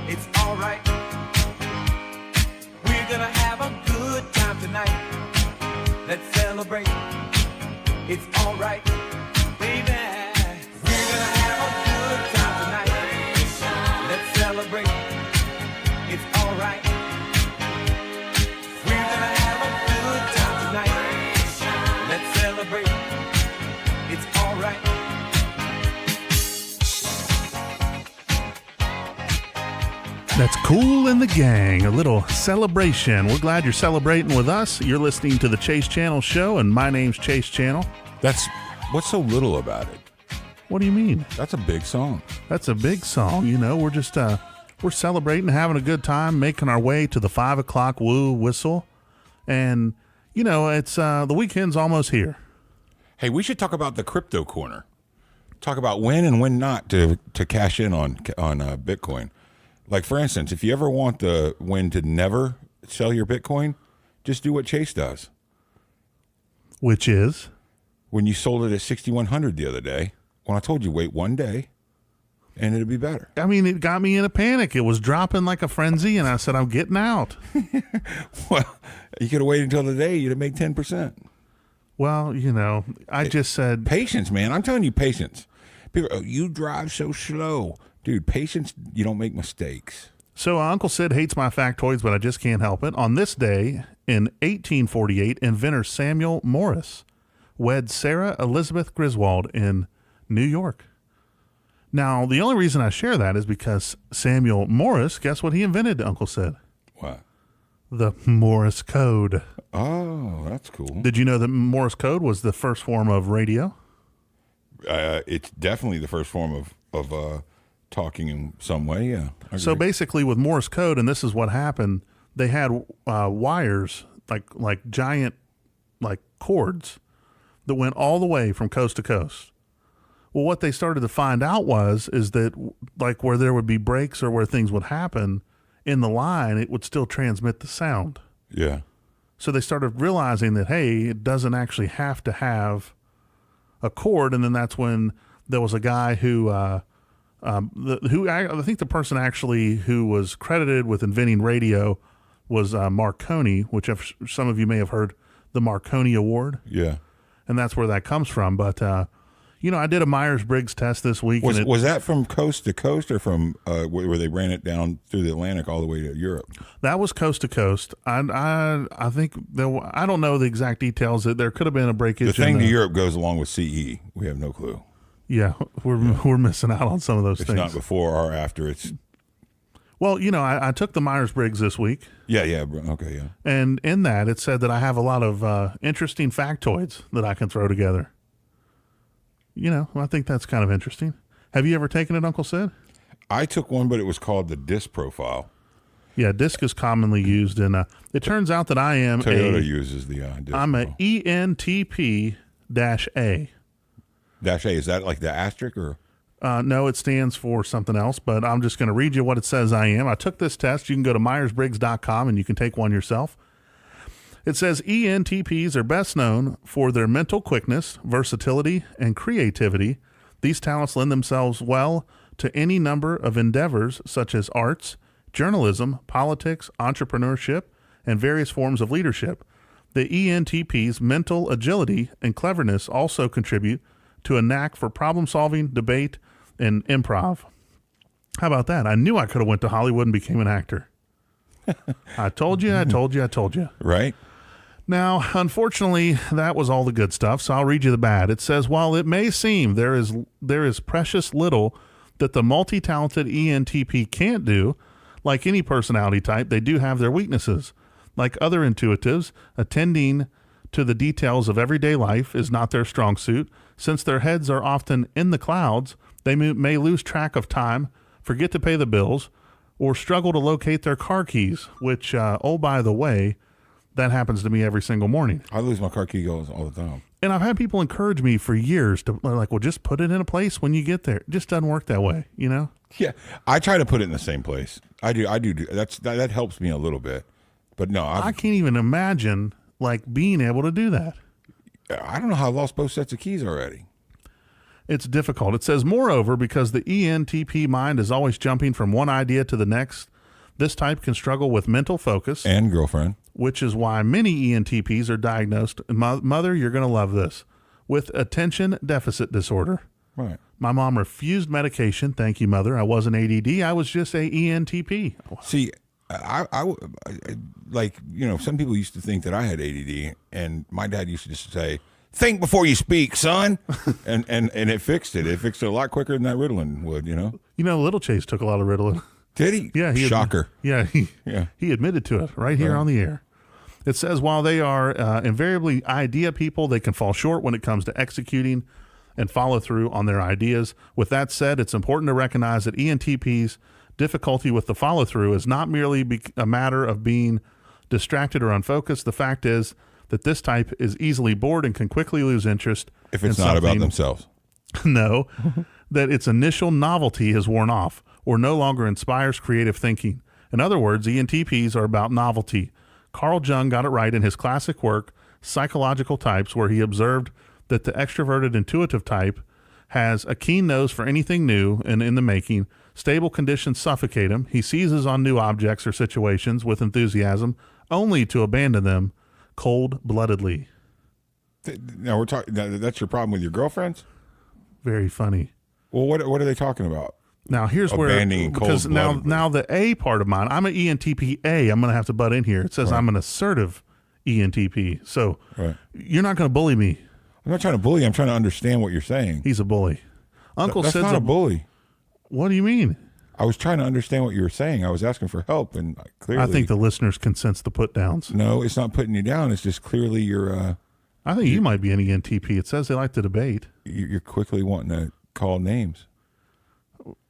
It's alright. We're gonna have a good time tonight. Let's celebrate. It's alright, baby. We're gonna have a good time tonight. Let's celebrate. It's alright. We're gonna have a good time tonight. Let's celebrate. It's alright. That's Cool in the Gang, a little celebration. We're glad you're celebrating with us. You're listening to the Chase Channel Show, and my name's Chase Channel. That's what's so little about it. What do you mean? That's a big song. That's a big song. You know, we're just we're celebrating, having a good time, making our way to the 5 o'clock WHOO Whistle. And, you know, it's the weekend's almost here. Hey, we should talk about the crypto corner. Talk about when and when not to cash in on Bitcoin. Like, for instance, if you ever want when to never sell your Bitcoin, just do what Chase does. Which is? When you sold it at 6,100 the other day, when I told you wait one day and it'll be better. I mean, it got me in a panic. It was dropping like a frenzy, and I said, I'm getting out. Well, you could have waited until the day, you'd have made 10%. Well, you know, I just said... Patience, man. I'm telling you, patience. People, oh, you drive so slow. Dude, patience, you don't make mistakes. So Uncle Sid hates my factoids, but I just can't help it. On this day, in 1848, inventor Samuel Morse wed Sarah Elizabeth Griswold in New York. Now, the only reason I share that is because Samuel Morse, guess what he invented, Uncle Sid? What? The Morse code. Oh, that's cool. Did you know that Morse code was the first form of radio? It's definitely the first form of talking in some way, yeah. So basically with Morse code, and this is what happened, they had wires, like giant like cords that went all the way from coast to coast. Well, what they started to find out is that like where there would be breaks or where things would happen in the line, it would still transmit the sound. Yeah. So they started realizing that, hey, it doesn't actually have to have a cord. And then that's when there was a guy who I think the person actually who was credited with inventing radio was Marconi, which some of you may have heard the Marconi Award. Yeah. And that's where that comes from. But, you know, I did a Myers-Briggs test this week. Was that from coast to coast or from where they ran it down through the Atlantic all the way to Europe? That was coast to coast. I think I don't know the exact details. There could have been a breakage. The thing to Europe goes along with CE. We have no clue. Yeah, we're missing out on some of those things. It's not before or after. It's well, you know, I took the Myers-Briggs this week. Yeah, okay, yeah. And in that, it said that I have a lot of interesting factoids that I can throw together. You know, I think that's kind of interesting. Have you ever taken it, Uncle Sid? I took one, but it was called the DISC profile. Yeah, DISC is commonly used, and it turns out that I am Toyota uses the DISC. I'm a ENTP-A. Dash A, is that like the asterisk or? No, it stands for something else, but I'm just going to read you what it says I am. I took this test. You can go to MyersBriggs.com and you can take one yourself. It says ENTPs are best known for their mental quickness, versatility, and creativity. These talents lend themselves well to any number of endeavors such as arts, journalism, politics, entrepreneurship, and various forms of leadership. The ENTP's mental agility and cleverness also contribute to a knack for problem solving, debate, and improv. How about that? I knew I could have went to Hollywood and became an actor. I told you. Right. Now, unfortunately, that was all the good stuff, so I'll read you the bad. It says, while it may seem there is precious little that the multi-talented ENTP can't do, like any personality type, they do have their weaknesses. Like other intuitives, attending to the details of everyday life is not their strong suit. Since their heads are often in the clouds, they may lose track of time, forget to pay the bills, or struggle to locate their car keys, which, oh, by the way, that happens to me every single morning. I lose my car key all the time. And I've had people encourage me for years to like, well, just put it in a place when you get there. It just doesn't work that way, you know? Yeah. I try to put it in the same place. I do. That helps me a little bit. But no, I can't even imagine like being able to do that. I don't know how I lost both sets of keys already. It's difficult. It says, moreover, because the ENTP mind is always jumping from one idea to the next, this type can struggle with mental focus. And girlfriend. Which is why many ENTPs are diagnosed, mother, you're going to love this, with attention deficit disorder. Right. My mom refused medication. Thank you, Mother. I wasn't ADD. I was just a ENTP. See, I like, you know, some people used to think that I had ADD, and my dad used to just say, think before you speak, son. and it fixed it. It fixed it a lot quicker than that Ritalin would, you know? You know, Little Chase took a lot of Ritalin. Did he? Yeah. Shocker. He admitted to it right here on the air. It says while they are invariably idea people, they can fall short when it comes to executing and follow through on their ideas. With that said, it's important to recognize that ENTP's difficulty with the follow through is not merely a matter of being distracted or unfocused. The fact is that this type is easily bored and can quickly lose interest If it's not about themselves. No, that its initial novelty has worn off or no longer inspires creative thinking. In other words, ENTPs are about novelty. Carl Jung got it right in his classic work, Psychological Types, where he observed that the extroverted intuitive type has a keen nose for anything new and in the making. Stable conditions suffocate him. He seizes on new objects or situations with enthusiasm, only to abandon them cold-bloodedly. Now we're talking. That's your problem with your girlfriends? Very funny. Well, what are they talking about? Now here's Abandoning where, because cold-bloodedly. now the A part of mine, I'm an ENTP A. I'm going to have to butt in here. It says I'm an assertive ENTP. So you're not going to bully me. I'm not trying to bully you. I'm trying to understand what you're saying. He's a bully. Uncle That's Sid's not a bully. What do you mean? I was trying to understand what you were saying. I was asking for help, and clearly, I think the listeners can sense the put downs. No, it's not putting you down. It's just clearly you're. I think you might be an ENTP. It says they like to debate. You're quickly wanting to call names.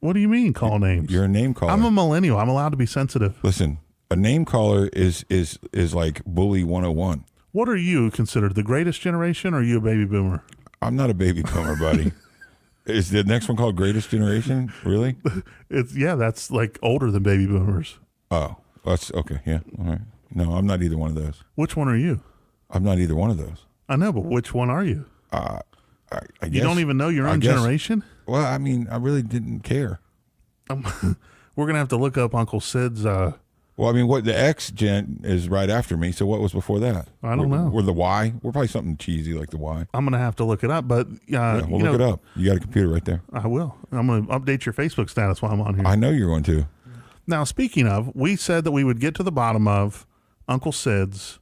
What do you mean call names? You're a name caller. I'm a millennial. I'm allowed to be sensitive. Listen, a name caller is like bully 101. What are you considered, the greatest generation, or are you a baby boomer? I'm not a baby boomer, buddy. Is the next one called Greatest Generation? Really? That's like older than baby boomers. Oh, that's okay. Yeah. All right. No, I'm not either one of those. Which one are you? I'm not either one of those. I know, but which one are you? I guess, you don't even know your own generation? Well, I mean, I really didn't care. We're going to have to look up Uncle Sid's. Well, I mean, what the X gen is right after me. So what was before that? I don't know. We're the Y. We're probably something cheesy like the Y. I'm going to have to look it up, but We'll look it up. You got a computer right there. I will. I'm going to update your Facebook status while I'm on here. I know you're going to. Now, speaking of, we said that we would get to the bottom of Uncle Sid's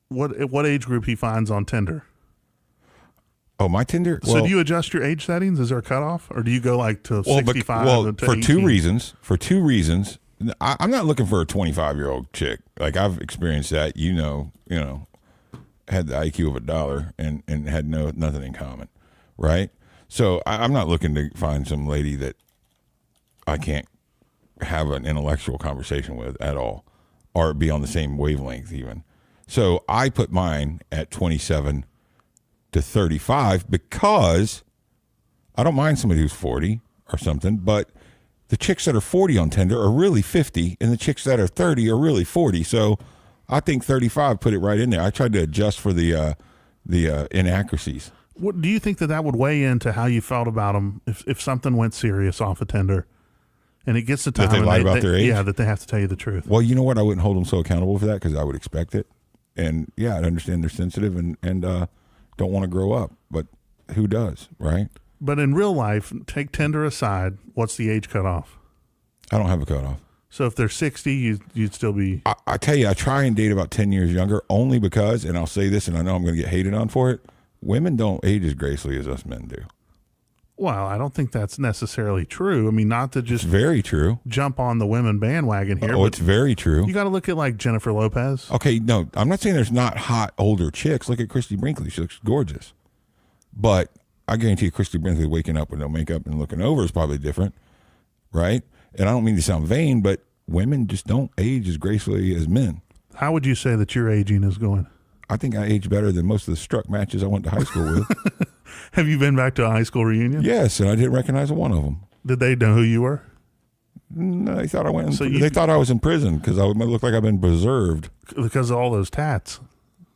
what age group he finds on Tinder. Oh, my Tinder. So do you adjust your age settings? Is there a cutoff, or do you go like to 65? To for 18? two reasons. For two reasons. I'm not looking for a 25-year-old chick. Like, I've experienced that. Had the IQ of $1 and had nothing in common, right? So I'm not looking to find some lady that I can't have an intellectual conversation with at all, or be on the same wavelength even. So I put mine at 27 to 35 because I don't mind somebody who's 40 or something, but the chicks that are 40 on Tinder are really 50, and the chicks that are 30 are really 40. So I think 35 put it right in there. I tried to adjust for the inaccuracies. What do you think that would weigh into how you felt about them if something went serious off of Tinder, and it gets to time that they lied about their age? Yeah, that they have to tell you the truth. Well, you know what? I wouldn't hold them so accountable for that because I would expect it, and yeah, I understand they're sensitive and don't want to grow up, but who does, right? But in real life, take Tinder aside, what's the age cutoff? I don't have a cutoff. So if they're 60, you'd still be... I tell you, I try and date about 10 years younger only because, and I'll say this, and I know I'm going to get hated on for it, women don't age as gracefully as us men do. Well, I don't think that's necessarily true. I mean, not to just... It's very true. Jump on the women bandwagon here. Oh, it's very true. You got to look at like Jennifer Lopez. Okay, no, I'm not saying there's not hot older chicks. Look at Christy Brinkley. She looks gorgeous. But I guarantee you Christy Brinkley waking up with no makeup and looking over is probably different, right? And I don't mean to sound vain, but women just don't age as gracefully as men. How would you say that your aging is going? I think I age better than most of the struck matches I went to high school with. Have you been back to a high school reunion? Yes, and I didn't recognize one of them. Did they know who you were? No, they thought I went. They thought I was in prison because I looked like I've been preserved because of all those tats.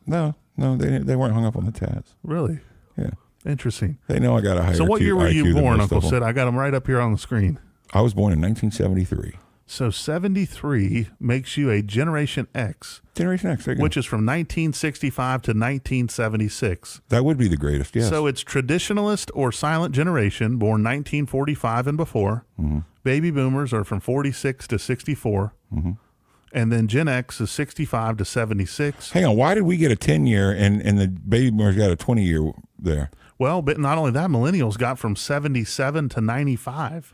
No, they weren't hung up on the tats. Really? Yeah. Interesting. They know I got a higher. So what year were IQ you born, than Uncle Sid? I got them right up here on the screen. I was born in 1973. So 73 makes you a Generation X. Generation X, which is from 1965 to 1976. That would be the greatest, yes. So it's traditionalist or silent generation, born 1945 and before. Mm-hmm. Baby boomers are from 46 to 64. Mm-hmm. And then Gen X is 65 to 76. Hang on, why did we get a 10-year and the baby boomers got a 20-year there? Well, but not only that, millennials got from 77 to 95.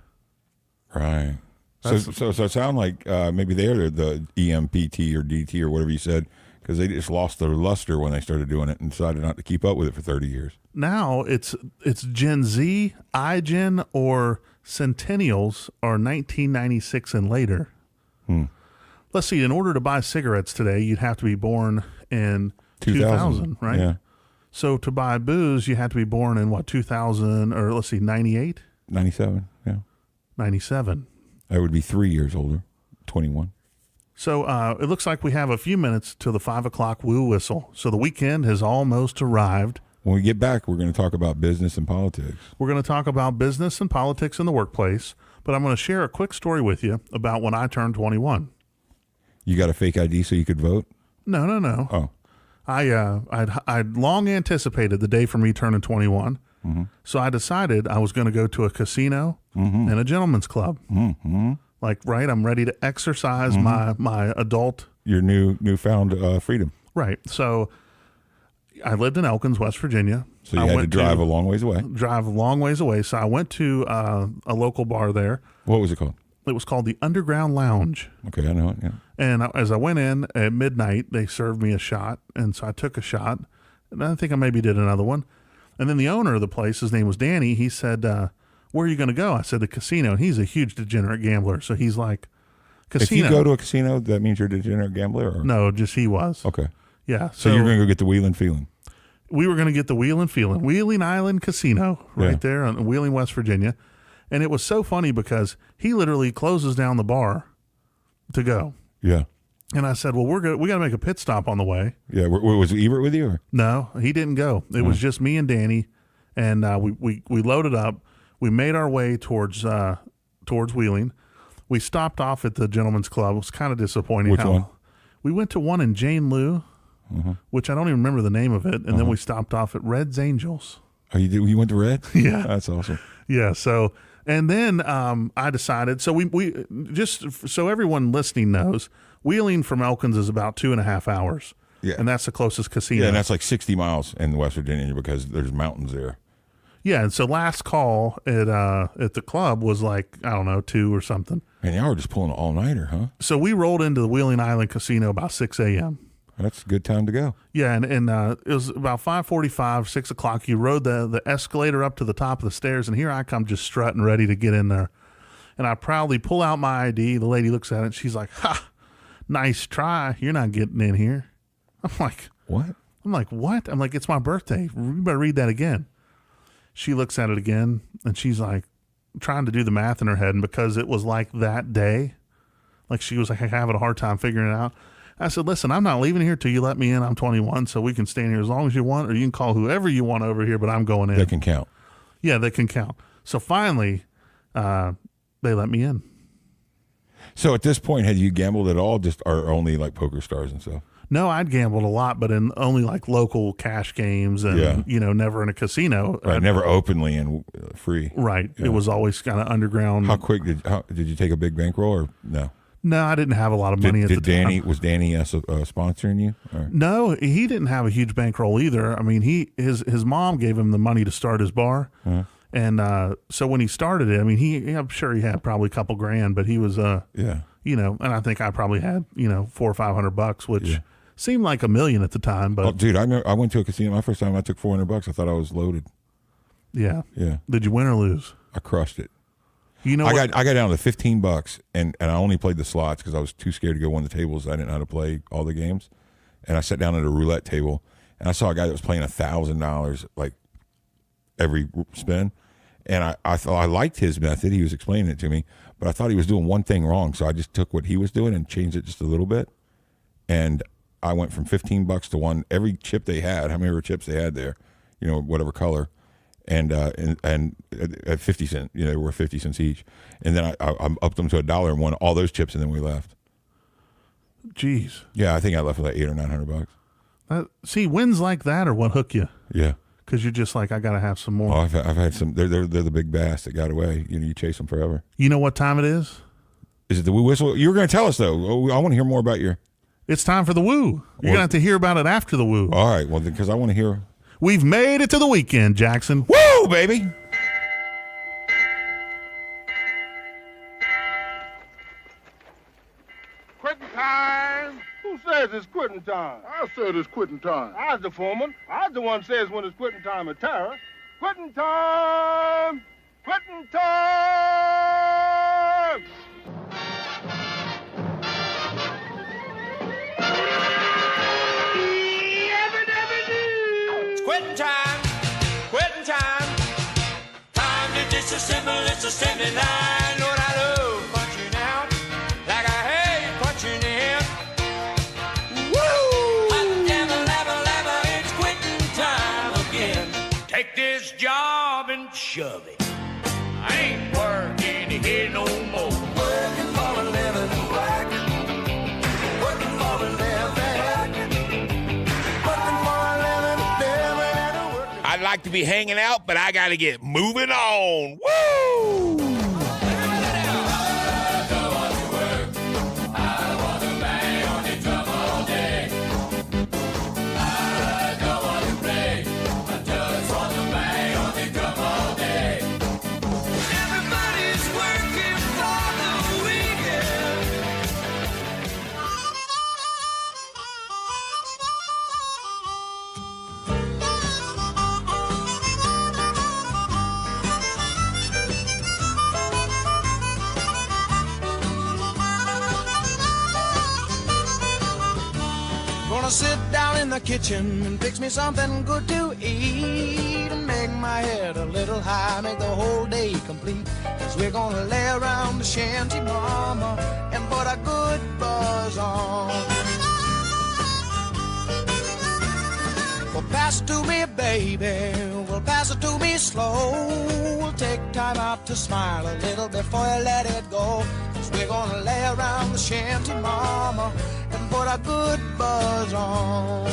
Right. So it sound like maybe they're the EMPT or DT or whatever you said, because they just lost their luster when they started doing it and decided not to keep up with it for 30 years. Now it's Gen Z, iGen, or Centennials are 1996 and later. Let's see. In order to buy cigarettes today, you'd have to be born in 2000, right? Yeah. So to buy booze, you had to be born in what, 2000, or let's see, 98? 97, yeah. 97. I would be 3 years older, 21. So it looks like we have a few minutes till the 5 o'clock WHOO Whistle. So the weekend has almost arrived. When we get back, we're going to talk about business and politics. We're going to talk about business and politics in the workplace, but I'm going to share a quick story with you about when I turned 21. You got a fake ID so you could vote? No. Oh. I'd long anticipated the day for me turning 21. So I decided I was going to go to a casino and a gentleman's club. Like, right, I'm ready to exercise my adult. Your newfound freedom. Right. So I lived in Elkins, West Virginia. So you had to drive a long ways away. Drive a long ways away. So I went to a local bar there. What was it called? It was called the Underground Lounge. Okay, I know it, yeah. And as I went in at midnight, they served me a shot. And so I took a shot. And I think I maybe did another one. And then the owner of the place, his name was Danny, he said, where are you going to go? I said, the casino. And he's a huge degenerate gambler. So he's like, casino. If you go to a casino, that means you're a degenerate gambler? Or? No, just he was. Okay. Yeah. So you're going to go get the wheelin' feeling? We were going to get the Wheelin' Feeling. Wheeling Island Casino right there in Wheeling, West Virginia. And it was so funny because he literally closes down the bar to go. Yeah. And I said, well, we got to make a pit stop on the way. Yeah. Was Ebert with you? Or? No, he didn't go. It was just me and Danny. And we loaded up. We made our way towards Wheeling. We stopped off at the Gentleman's Club. It was kind of disappointing. Which one? We went to one in Jane Lou, which I don't even remember the name of it. And then we stopped off at Red's Angels. Oh, you went to Red? Yeah. That's awesome. Yeah. So, and then I decided, so we just so everyone listening knows, Wheeling from Elkins is about 2.5 hours. Yeah. And that's the closest casino. Yeah, and that's like 60 miles in West Virginia because there's mountains there. Yeah. And so last call at the club was like, I don't know, 2 or something. Man, y'all were just pulling an all-nighter, huh? So we rolled into the Wheeling Island Casino about 6 a.m. That's a good time to go. Yeah, and it was about 5:45, 6 o'clock. You rode the escalator up to the top of the stairs, and here I come just strutting, ready to get in there. And I proudly pull out my ID. The lady looks at it, and she's like, ha, nice try. You're not getting in here. I'm like, what? I'm like, it's my birthday. You better read that again. She looks at it again, and she's like, trying to do the math in her head, and because it was like that day, like she was like having a hard time figuring it out. I said, listen, I'm not leaving here till you let me in. I'm 21, so we can stay in here as long as you want, or you can call whoever you want over here, but I'm going in. They can count. Yeah, they can count. So finally, they let me in. So at this point, had you gambled at all, just or only like poker stars and stuff? No, I'd gambled a lot, but in only like local cash games and, never in a casino. Right, never openly and free. Right. Yeah. It was always kind of underground. How quick did you take a big bankroll or no? No, I didn't have a lot of money at the time. Was Danny sponsoring you? Or? No, he didn't have a huge bankroll either. I mean, his mom gave him the money to start his bar. And so when he started it, I mean, I'm sure he had probably a couple grand, but he was, and I think I probably had, $400 or $500, which seemed like $1 million at the time. But dude, I went to a casino my first time. I took $400. I thought I was loaded. Yeah. Yeah. Did you win or lose? I crushed it. You know, I got down to $15, and I only played the slots because I was too scared to go on the tables. I didn't know how to play all the games, and I sat down at a roulette table, and I saw a guy that was playing $1,000 like every spin, and I thought I liked his method. He was explaining it to me, but I thought he was doing one thing wrong, so I just took what he was doing and changed it just a little bit, and I went from $15 to one every chip they had, how many chips they had there, whatever color. And at 50 cents, they were 50 cents each. And then I upped them to $1 and won all those chips, and then we left. Jeez. Yeah, I think I left with like $800 or $900. See, wins like that are what hook you. Yeah. Because you're just like, I got to have some more. Oh, I've had some. They're the big bass that got away. You chase them forever. You know what time it is? Is it the WHOO Whistle? You were going to tell us, though. I want to hear more about your... It's time for the WHOO. You're going to have to hear about it after the WHOO. All right, well, because I want to hear... We've made it to the weekend, Jackson. Woo, baby! time. Who says it's quitting time? I said it's quitting time. I was the foreman. I was the one says when it's quitting time at Terra. Quitting time! Quitting time! It's quitting time! Quitting time! Time to disassemble, it's assembly line. Lord, I love punching out like I hate punching in. Woo! Hot devil, level, it's quitting time again. Take this job and shove it. I ain't working here no more. Working for a living and working. Working for a living. Working for a living and working. I'd like to be hanging out, but I got to get moving on. Woo! Everybody's working for the weekend. Gonna sit down in the kitchen and fix me something good to eat and make my head a little high, make the whole day complete. Cause we're gonna lay around the shanty, mama, and put a good buzz on. Well, pass it to me, baby. Well, pass it to me slow. We'll take time out to smile a little before you let it go. Cause we're gonna lay around the shanty, mama, and put a good buzz on.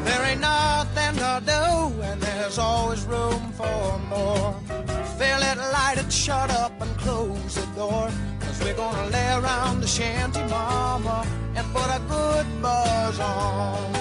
There ain't nothing to do, and there's always room for more. Fill it, light it, shut up, and close the door. Cause we're gonna lay around the shanty, mama, and put a good buzz on.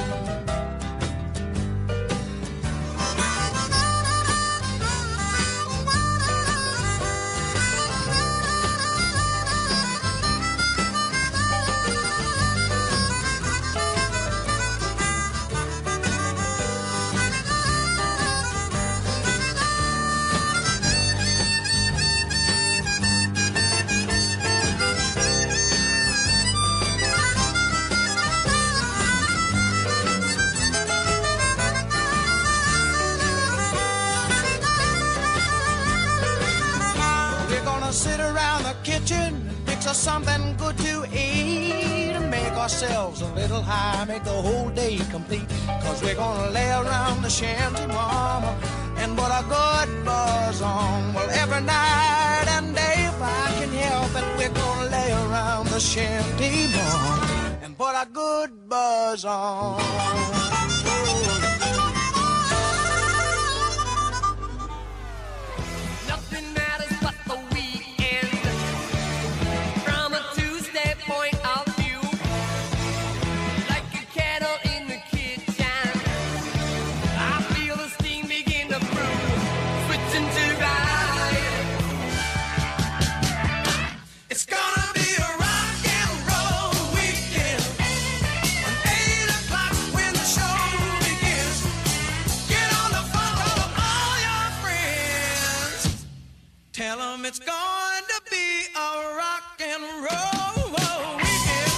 We're gonna sit around the kitchen and fix us something good to eat and make ourselves a little high, make the whole day complete. Cause we're gonna lay around the shanty, mama, and put a good buzz on. Well, every night and day, if I can help it, we're gonna lay around the shanty, mama, and put a good buzz on. Nothing matters but the weekend. From a Tuesday point of view, like a kettle in the kitchen, I feel the steam begin to brew, switching to right. It's gonna be a rock and roll weekend. On 8 o'clock when the show begins, get on the phone, call all your friends. Tell them it's going to be a rock and roll weekend.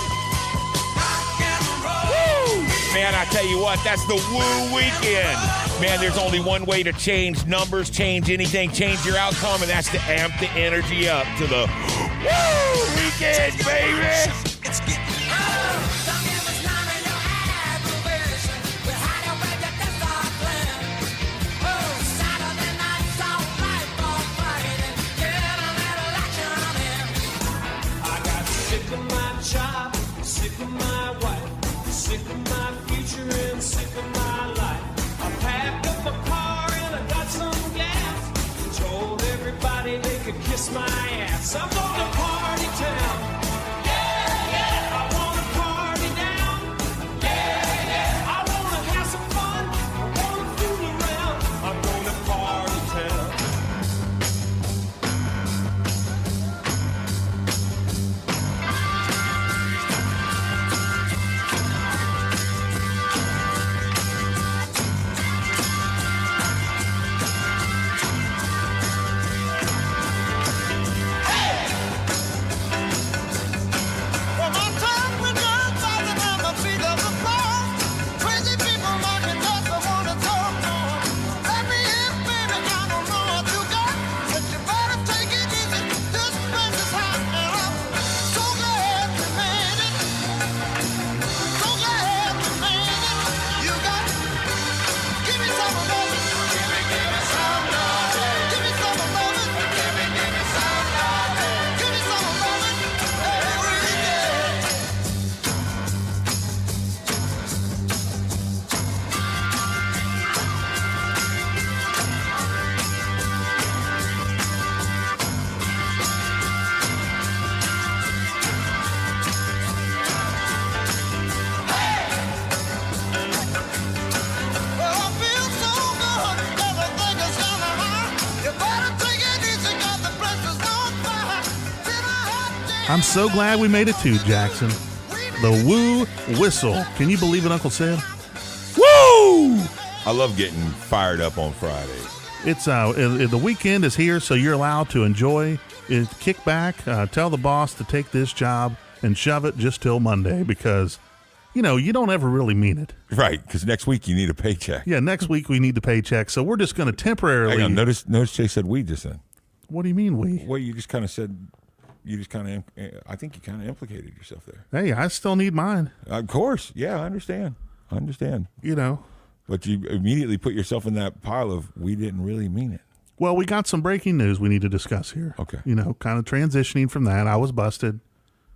Rock and roll. Man, I tell you what, that's the WHOO Weekend. Man, there's only one way to change numbers, change anything, change your outcome, and that's to amp the energy up to the WHOO Weekend, baby. It's getting on. Don't give us none of your aggravation. We're hiding where your dance are playing. Oh, Saturday night's all right for fighting. Get a little action in. I got sick of my job, sick of my wife, sick of my future and sick of my life. I packed up a car and I got some gas. Told everybody they could kiss my I'm so glad we made it to Jackson. The WHOO Whistle. Can you believe it, Uncle Sid? Woo! I love getting fired up on Fridays. It's the weekend is here, so you're allowed to enjoy it. Kick back, tell the boss to take this job and shove it just till Monday because, you don't ever really mean it. Right, because next week you need a paycheck. Yeah, next week we need the paycheck, so we're just going to temporarily. Hang on, notice Jay said we just then. What do you mean we? Well, you just kind of said. I think you kind of implicated yourself there. Hey, I still need mine. Of course, yeah, I understand. But you immediately put yourself in that pile of we didn't really mean it. Well, we got some breaking news we need to discuss here. Okay. Kind of transitioning from that. I was busted.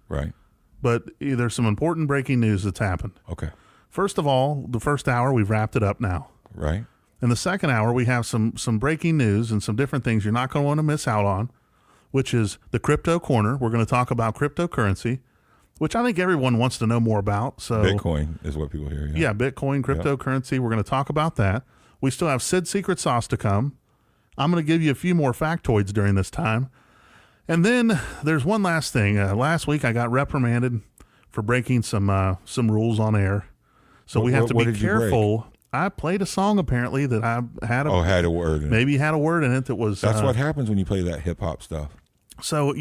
Right. But there's some important breaking news that's happened. Okay. First of all, the first hour, we've wrapped it up now. Right. In the second hour, we have some breaking news and some different things you're not going to want to miss out on, which is the crypto corner. We're going to talk about cryptocurrency, which I think everyone wants to know more about. So Bitcoin is what people hear. Yeah, Bitcoin, cryptocurrency. Yep. We're going to talk about that. We still have Sid's secret sauce to come. I'm going to give you a few more factoids during this time. And then there's one last thing. Last week I got reprimanded for breaking some rules on air. So we have to be careful. I played a song apparently that I had a word in it. Maybe had a word in it that was. That's what happens when you play that hip hop stuff. So,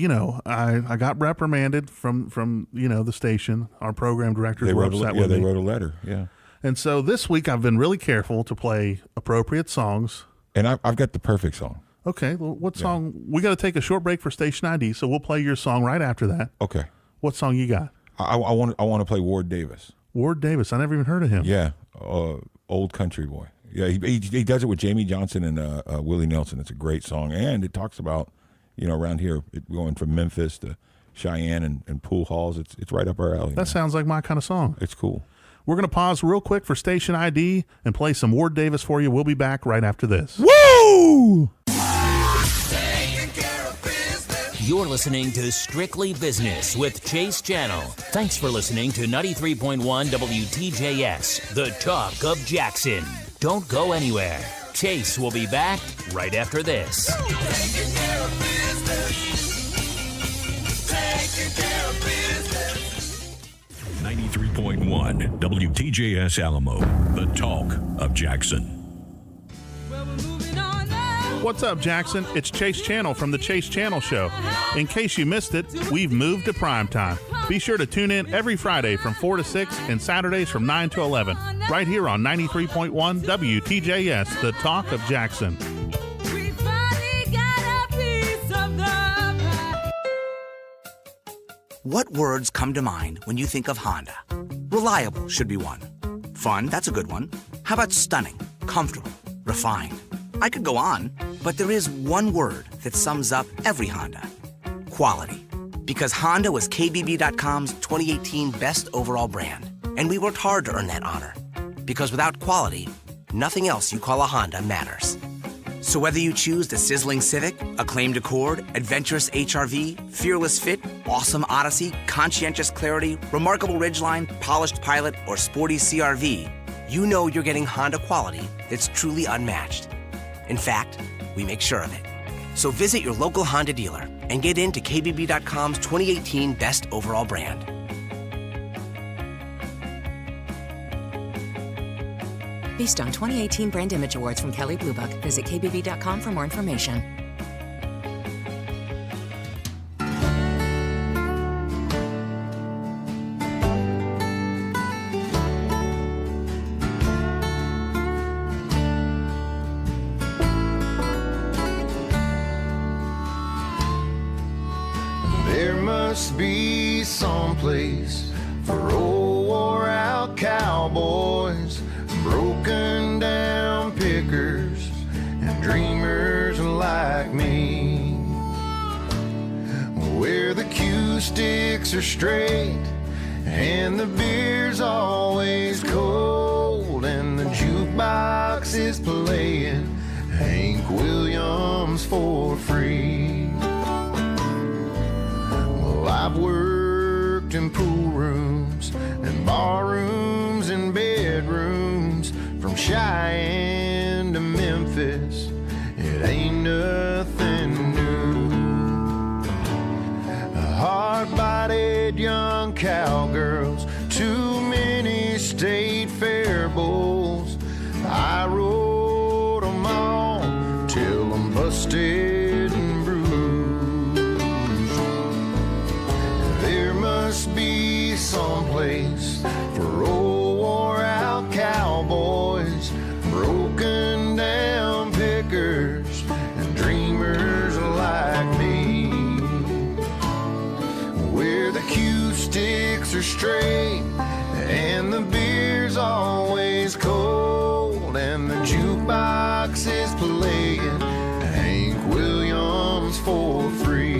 I got reprimanded from the station. Our program directors were upset with me. They wrote a letter, yeah. And so this week I've been really careful to play appropriate songs. And I've got the perfect song. Okay, well, what song? We got to take a short break for station ID, so we'll play your song right after that. Okay. What song you got? I want to play Ward Davis. Ward Davis. I never even heard of him. Yeah, Old Country Boy. Yeah, he does it with Jamie Johnson and Willie Nelson. It's a great song, and it talks about around here going from Memphis to Cheyenne and pool halls. It's right up our alley. That sounds like my kind of song. It's cool. We're going to pause real quick for station ID and play some Ward Davis for you. We'll be back right after this. Woo! You're listening to Strictly Business with Chase Channel. Thanks for listening to 93.1 WTJS, the talk of Jackson. Don't go anywhere. Chase will be back right after this. Taking care of business. 93.1 WTJS Alamo, the talk of Jackson. What's up, Jackson? It's Chase Channel from the Chase Channel Show. In case you missed it, we've moved to primetime. Be sure to tune in every Friday from 4 to 6 and Saturdays from 9 to 11, right here on 93.1 WTJS, the talk of Jackson. What words come to mind when you think of Honda? Reliable should be one. Fun, that's a good one. How about stunning, comfortable, refined? I could go on, but there is one word that sums up every Honda. Quality. Because Honda was KBB.com's 2018 best overall brand, and we worked hard to earn that honor. Because without quality, nothing else you call a Honda matters. So whether you choose the sizzling Civic, acclaimed Accord, adventurous HRV, fearless fit, awesome Odyssey, conscientious Clarity, remarkable Ridgeline, polished Pilot, or sporty CRV, you know you're getting Honda quality that's truly unmatched. In fact, we make sure of it. So visit your local Honda dealer and get into KBB.com's 2018 best overall brand. Based on 2018 Brand Image Awards from Kelley Blue Book, visit kbb.com for more information. There must be some place for old wore-out cowboys, broken down pickers, and dreamers like me, where the cue sticks are straight and the beer's always cold and the jukebox is playing Hank Williams for free. Well, I've worked in pool rooms and bar rooms and bedrooms, from Cheyenne to Memphis, it ain't nothing new. Hard by busted and bruised. There must be some place for old wore out cowboys, broken down pickers, and dreamers like me, where the cue sticks are straight and the beer's always cold and the jukebox is playing Hank Williams for free.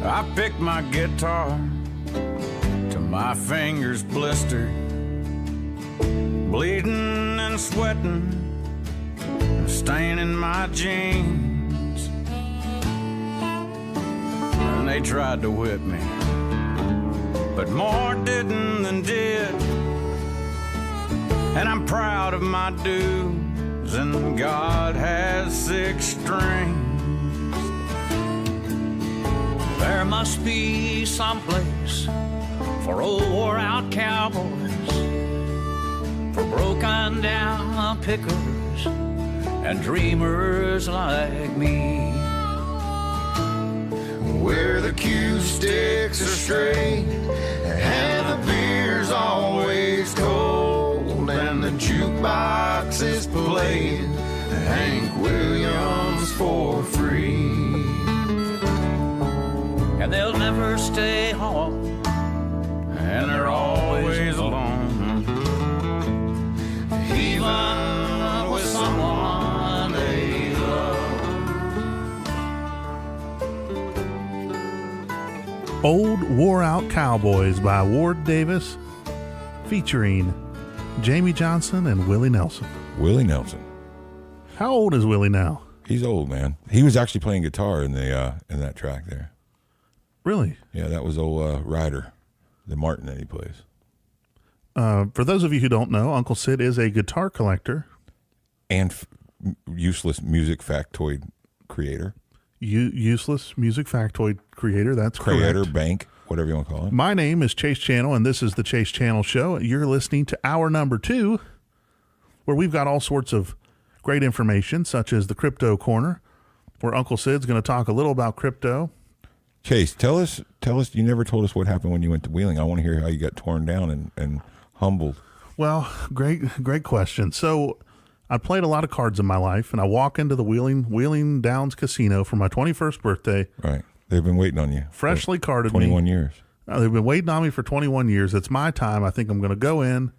I picked my guitar till my fingers blistered, bleeding and sweating, and staining my jeans. And they tried to whip me, but more didn't than did. And I'm proud of my dues, and God has 6 strings. There must be some place for old wore out cowboys, for broken down pickers and dreamers like me, where the cue sticks are straight and the beer's always cold and the jukebox is playing Hank Williams for free. And they'll never stay home, and they're always alone, even with someone they love. Old Wore Out Cowboys by Ward Davis, featuring Jamie Johnson and Willie Nelson. Willie Nelson. How old is Willie now? He's old, man. He was actually playing guitar in the in that track there. Really? Yeah, that was old Ryder, the Martin that he plays. For those of you who don't know, Uncle Sid is a guitar collector. And useless music factoid creator. Useless music factoid creator, that's Creator, correct. bank, whatever you want to call it. My name is Chase Channel, and this is the Chase Channel Show. You're listening to hour number 2, where we've got all sorts of great information, such as the Crypto Corner, where Uncle Sid's going to talk a little about crypto. Chase, tell us, you never told us what happened when you went to Wheeling. I want to hear how you got torn down and humbled. Well, great question. So I played a lot of cards in my life, and I walk into the Wheeling Downs Casino for my 21st birthday. Right. They've been waiting on you. Freshly carded 21 years. They've been waiting on me for 21 years. It's my time. I think I'm going to go in.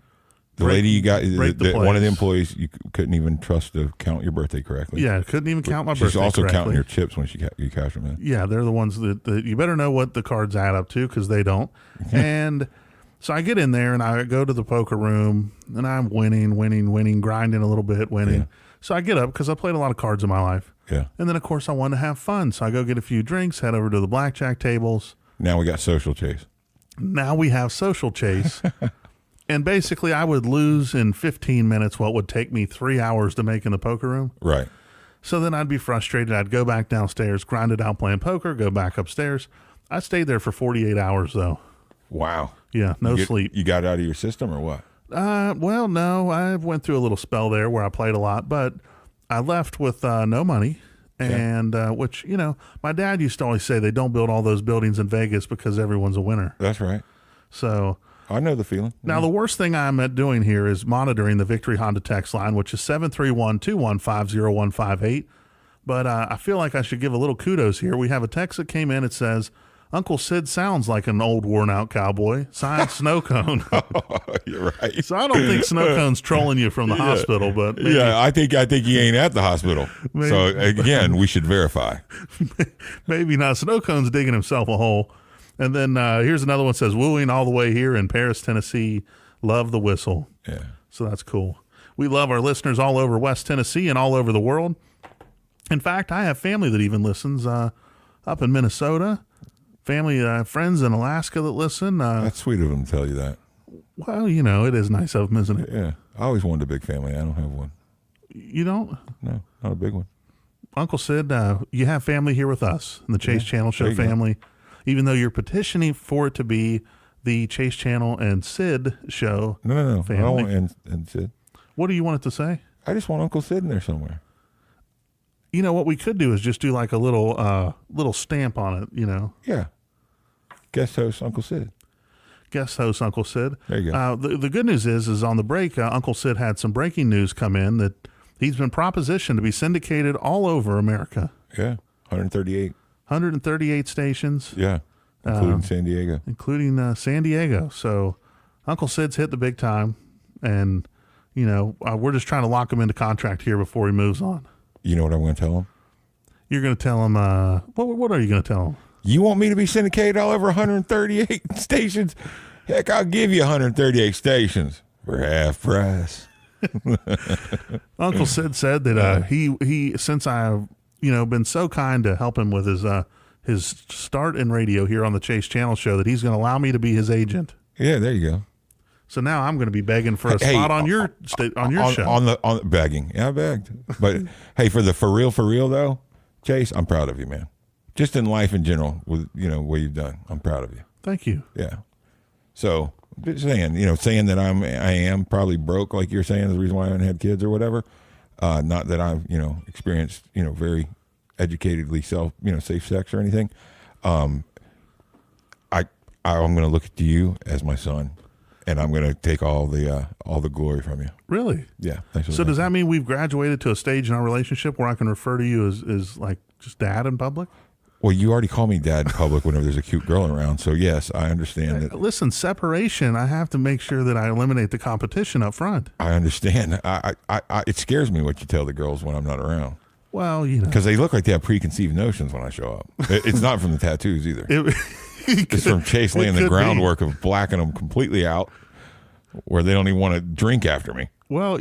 The lady you got, one of the employees, you couldn't even trust to count your birthday correctly. Yeah, couldn't even count my birthday She's also correctly. counting your chips when you cash them in. Yeah, they're the ones that you better know what the cards add up to, because they don't. And so I get in there and I go to the poker room and I'm winning, grinding a little bit, winning. Yeah. So I get up because I played a lot of cards in my life. Yeah. And then, of course, I wanted to have fun. So I go get a few drinks, head over to the blackjack tables. Now we got social chase. Now we have social chase. And basically, I would lose in 15 minutes what would take me 3 hours to make in the poker room. Right. So then I'd be frustrated. I'd go back downstairs, grind it out playing poker, go back upstairs. I stayed there for 48 hours, though. Wow. Yeah, no sleep. You got out of your system or what? Well, no. I went through a little spell there where I played a lot, but I left with no money. And which, my dad used to always say they don't build all those buildings in Vegas because everyone's a winner. That's right. So I know the feeling. Now, the worst thing I'm doing here is monitoring the Victory Honda text line, which is 731-215-0158. But I feel like I should give a little kudos here. We have a text that came in. It says, Uncle Sid sounds like an old worn-out cowboy. Signed, Snow Cone. You're right. So I don't think Snow Cone's trolling you from the hospital, but maybe. Yeah, I think he ain't at the hospital. Maybe. So again, we should verify. Maybe not. Snow Cone's digging himself a hole. And then here's another one that says, wooing all the way here in Paris, Tennessee. Love the whistle. Yeah. So that's cool. We love our listeners all over West Tennessee and all over the world. In fact, I have family that even listens up in Minnesota. Family, friends in Alaska that listen. That's sweet of them to tell you that. Well, it is nice of them, isn't it? Yeah. I always wanted a big family. I don't have one. You don't? No, not a big one. Uncle Sid, you have family here with us in the Chase Channel Show family, even though you're petitioning for it to be the Chase Channel and Sid Show. No. Family. I don't want and Sid. What do you want it to say? I just want Uncle Sid in there somewhere. You know, what we could do is just do like a little stamp on it, you know? Yeah. Guest host Uncle Sid. Guest host Uncle Sid. There you go. The good news is on the break, Uncle Sid had some breaking news come in that he's been propositioned to be syndicated all over America. Yeah, 138. 138 stations. Yeah, including San Diego. Including San Diego. So Uncle Sid's hit the big time, and, you know, we're just trying to lock him into contract here before he moves on. You know what I'm going to tell him? You're going to tell him, what are you going to tell him? You want me to be syndicated all over 138 stations? Heck, I'll give you 138 stations for half price. Uncle Sid said that he since I've been so kind to help him with his start in radio here on the Chase Channel Show, that he's going to allow me to be his agent. Yeah, there you go. So now I'm going to be begging for a spot on your show. On the begging. Yeah, I begged. But hey, for real though, Chase, I'm proud of you, man. Just in life in general, with what you've done, I'm proud of you. Thank you. Yeah. So just saying that I am probably broke, like you're saying, is the reason why I haven't had kids or whatever. Not that I've experienced very educatedly safe sex or anything. I'm going to look to you as my son, and I'm going to take all the glory from you. Really? Yeah. Thanks. So does that mean we've graduated to a stage in our relationship where I can refer to you as like just dad in public? Well, you already call me dad in public whenever there's a cute girl around. So yes, I understand that. Listen, separation. I have to make sure that I eliminate the competition up front. I understand. It scares me what you tell the girls when I'm not around. Well, because they look like they have preconceived notions when I show up. It's not from the tattoos either. It's from Chase laying the groundwork of blacking them completely out, where they don't even want to drink after me. Well,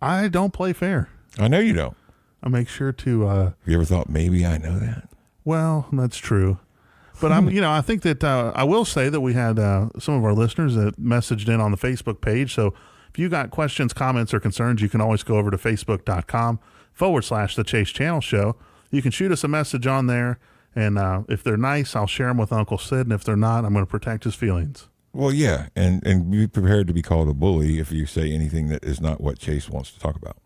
I don't play fair. I know you don't. I make sure to. Have you ever thought maybe I know that? Well, that's true. But I think that I will say that we had some of our listeners that messaged in on the Facebook page. So if you got questions, comments, or concerns, you can always go over to facebook.com/The Chase Channel Show. You can shoot us a message on there. And if they're nice, I'll share them with Uncle Sid. And if they're not, I'm going to protect his feelings. Well, yeah. And be prepared to be called a bully if you say anything that is not what Chase wants to talk about.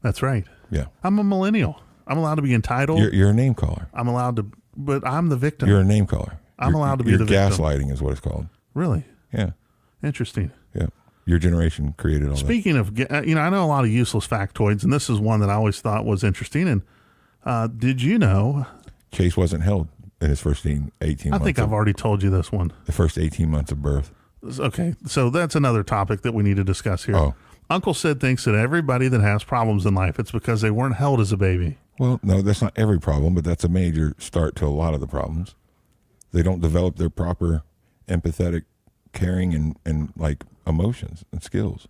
That's right. Yeah. I'm a millennial. I'm allowed to be entitled. You're a name caller. I'm allowed to, but I'm the victim. You're a name caller. I'm allowed to be the victim. Gaslighting is what it's called. Really? Yeah. Interesting. Yeah. Your generation created all Speaking of, I know a lot of useless factoids, and this is one that I always thought was interesting. And did you know Chase wasn't held in his first 18 months? I think I've already told you this one. The first 18 months of birth. Okay. So that's another topic that we need to discuss here. Oh. Uncle Sid thinks that everybody that has problems in life, it's because they weren't held as a baby. Well, no, that's not every problem, but that's a major start to a lot of the problems. They don't develop their proper empathetic, caring, and like emotions and skills.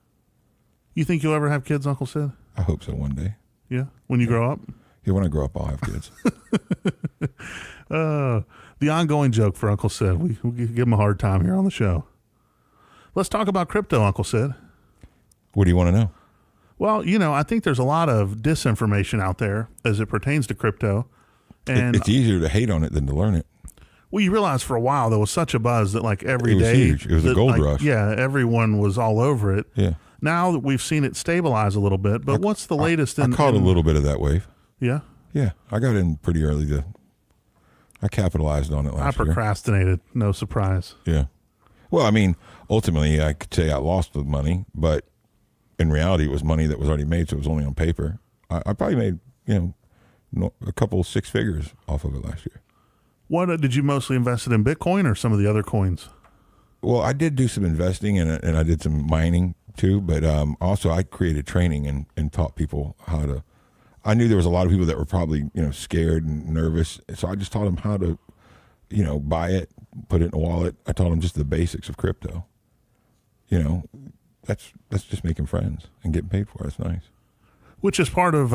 You think you'll ever have kids, Uncle Sid? I hope so one day. Yeah? When you grow up? Yeah, when I grow up, I'll have kids. The ongoing joke for Uncle Sid. We give him a hard time here on the show. Let's talk about crypto, Uncle Sid. What do you want to know? Well, I think there's a lot of disinformation out there as it pertains to crypto. And it's easier to hate on it than to learn it. Well, you realize for a while there was such a buzz that like every day. It was huge. It was a gold rush. Yeah, everyone was all over it. Yeah. Now that we've seen it stabilize a little bit, but what's the latest? I caught a little bit of that wave. Yeah? Yeah. I got in pretty early. I capitalized on it last year. I procrastinated. No surprise. Yeah. Well, I mean, ultimately, I could say I lost the money, but in reality, it was money that was already made, so it was only on paper. I probably made, a couple 6 figures off of it last year. What did you mostly invest in Bitcoin or some of the other coins? Well, I did do some investing and I did some mining too, but also I created training and taught people how to. I knew there was a lot of people that were probably scared and nervous, so I just taught them how to, buy it, put it in a wallet. I taught them just the basics of crypto. That's just making friends and getting paid for it. It's nice. Which is part of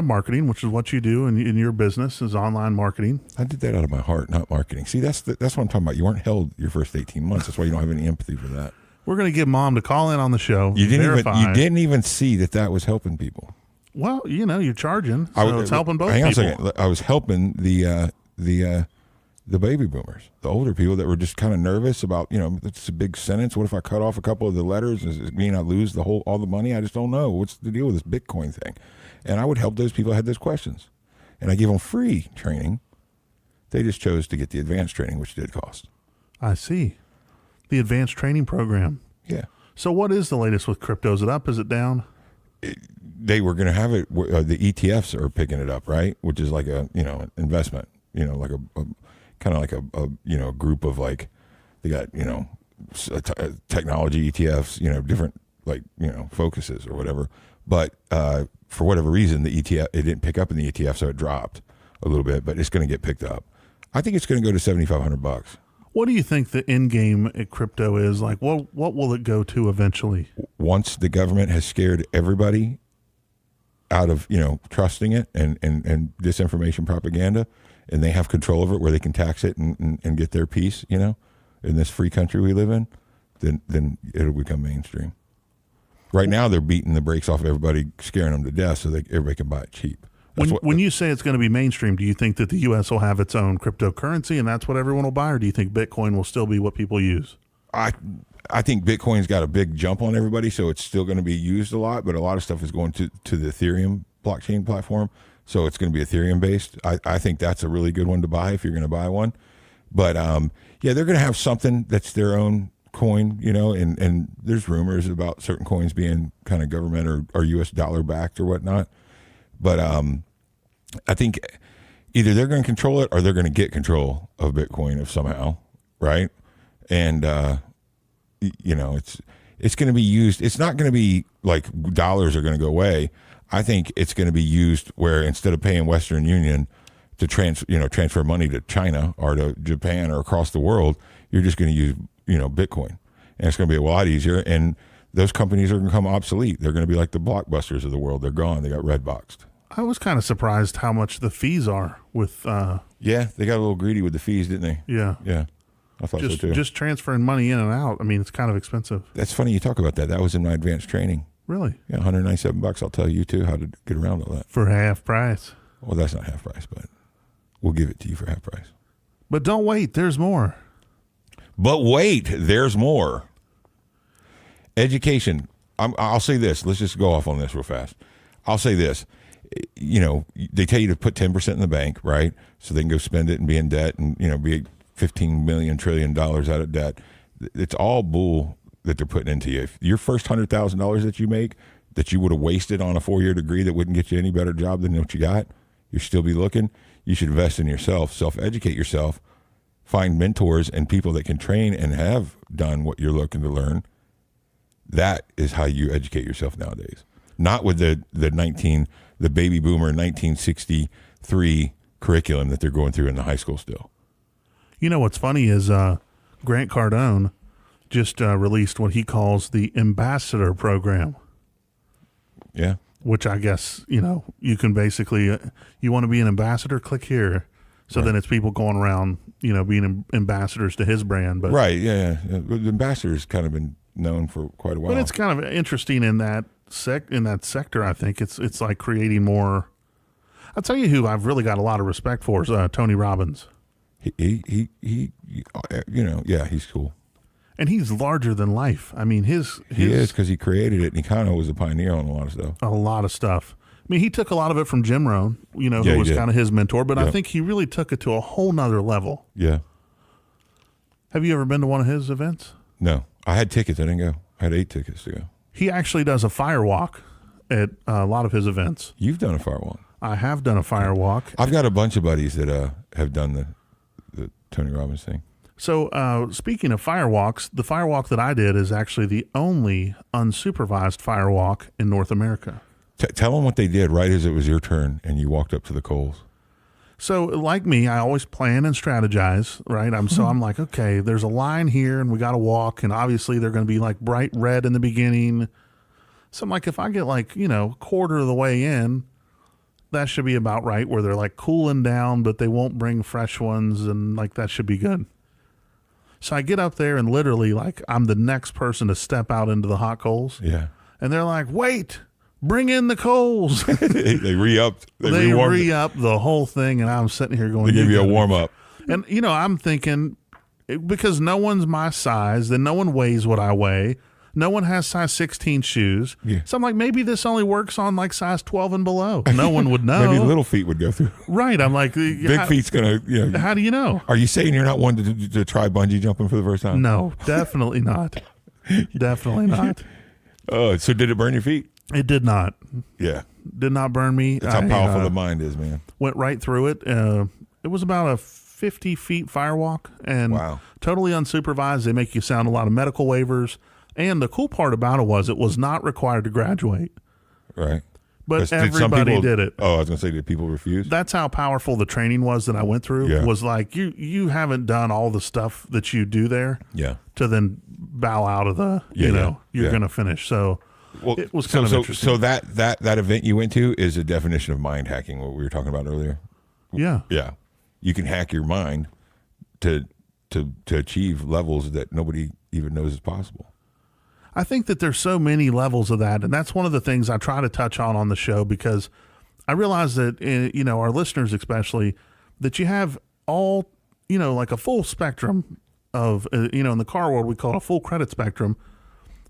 marketing, which is what you do in your business is online marketing. I did that out of my heart, not marketing. See, that's what I'm talking about. You weren't held your first 18 months. That's why you don't have any empathy for that. We're going to get Mom to call in on the show. You verify. didn't even see that was helping people. Well, you're charging, so it's helping both hang on people. a second. I was helping the baby boomers, the older people that were just kind of nervous about, it's a big sentence. What if I cut off a couple of the letters? Does it mean I lose all the money? I just don't know. What's the deal with this Bitcoin thing? And I would help those people that had those questions. And I gave them free training. They just chose to get the advanced training, which did cost. I see. The advanced training program. Yeah. So what is the latest with crypto? Is it up? Is it down? They were going to have it. The ETFs are picking it up, right? Which is like a investment. Like a kind of like a group of like they got technology ETFs. Different focuses or whatever. But for whatever reason, the ETF it didn't pick up in the ETF, so it dropped a little bit. But it's going to get picked up. I think it's going to go to $7,500. What do you think the end game at crypto is? Like, what will it go to eventually? Once the government has scared everybody out of, trusting it and disinformation propaganda, and they have control over it where they can tax it and get their piece, in this free country we live in, then it'll become mainstream. Right now, they're beating the brakes off of everybody, scaring them to death so that everybody can buy it cheap. When you say it's going to be mainstream, do you think that the U.S. will have its own cryptocurrency and that's what everyone will buy, or do you think Bitcoin will still be what people use? I think Bitcoin's got a big jump on everybody, so it's still going to be used a lot, but a lot of stuff is going to the Ethereum blockchain platform, so it's going to be Ethereum-based. I think that's a really good one to buy if you're going to buy one. But, they're going to have something that's their own coin, and there's rumors about certain coins being kind of government or U.S. dollar-backed or whatnot. But I think either they're going to control it or they're going to get control of Bitcoin if somehow, right? And it's going to be used. It's not going to be like dollars are going to go away. I think it's going to be used where instead of paying Western Union to transfer money to China or to Japan or across the world, you're just going to use Bitcoin, and it's going to be a lot easier. And those companies are going to become obsolete. They're going to be like the Blockbusters of the world. They're gone. They got red boxed. I was kind of surprised how much the fees are with. Yeah, they got a little greedy with the fees, didn't they? Yeah. I thought so too. Just transferring money in and out. I mean, it's kind of expensive. That's funny you talk about that. That was in my advanced training. Really? Yeah, $197. I'll tell you too how to get around all that for half price. Well, that's not half price, but we'll give it to you for half price. But don't wait. There's more. But wait, there's more. Education. I'll say this. Let's just go off on this real fast. I'll say this. They tell you to put 10% in the bank, right? So they can go spend it and be in debt and, be $15 million trillion out of debt. It's all bull that they're putting into you. If your first $100,000 that you make that you would have wasted on a 4-year degree that wouldn't get you any better job than what you got, you'll still be looking. You should invest in yourself, self-educate yourself, find mentors and people that can train and have done what you're looking to learn. That is how you educate yourself nowadays. Not with the baby boomer 1963 curriculum that they're going through in the high school still. What's funny is Grant Cardone just released what he calls the ambassador program. Yeah. Which I guess, you can basically, you want to be an ambassador, click here. So then it's people going around, being ambassadors to his brand. But right, yeah. The ambassador's kind of been known for quite a while. But it's kind of interesting in that sector. I think it's like creating more. I'll tell you who I've really got a lot of respect for is Tony Robbins. He he's cool. And he's larger than life. I mean, he is because he created it, and he kind of was a pioneer on a lot of stuff. A lot of stuff. I mean, he took a lot of it from Jim Rohn, who was kind of his mentor, but I think he really took it to a whole nother level. Yeah. Have you ever been to one of his events? No. I had tickets. I didn't go. I had 8 tickets to go. He actually does a fire walk at a lot of his events. You've done a fire walk. I have done a fire walk. I've got a bunch of buddies that have done the Tony Robbins thing. So speaking of fire walks, the fire walk that I did is actually the only unsupervised fire walk in North America. Tell them what they did right as it was your turn and you walked up to the coals. So like me, I always plan and strategize, right? I'm like, okay, there's a line here and we got to walk. And obviously they're going to be like bright red in the beginning. So I'm like, if I get like, quarter of the way in, that should be about right where they're like cooling down, but they won't bring fresh ones. And like, that should be good. So I get up there and literally, like, I'm the next person to step out into the hot coals. Yeah. And they're like, wait, bring in the coals. They re-upped. They re-upped the whole thing, and I'm sitting here going, they give you a warm-up. And, you know, I'm thinking, because no one's my size, then no one weighs what I weigh. No one has size 16 shoes. Yeah. So I'm like, maybe this only works on like size 12 and below. No one would know. Maybe little feet would go through. Right. I'm like, big feet's going to, how do you know? Are you saying you're not one to try bungee jumping for the first time? No, definitely not. Definitely not. So did it burn your feet? It did not. Yeah. Did not burn me. That's how powerful the mind is, man. Went right through it. It was about a 50 feet firewalk, and totally unsupervised. They make you sign a lot of medical waivers. And the cool part about it was not required to graduate. Right. But everybody did it. Oh, I was going to say, did people refuse? That's how powerful the training was that I went through. Yeah. Was like, you haven't done all the stuff that you do there. Yeah. To then bow out of the, you're going to finish. So it was kind of interesting. So that event you went to is a definition of mind hacking, what we were talking about earlier. Yeah. Yeah. You can hack your mind to achieve levels that nobody even knows is possible. I think that there's so many levels of that, and that's one of the things I try to touch on the show, because I realize that, our listeners especially, that you have all, like a full spectrum of, in the car world, we call it a full credit spectrum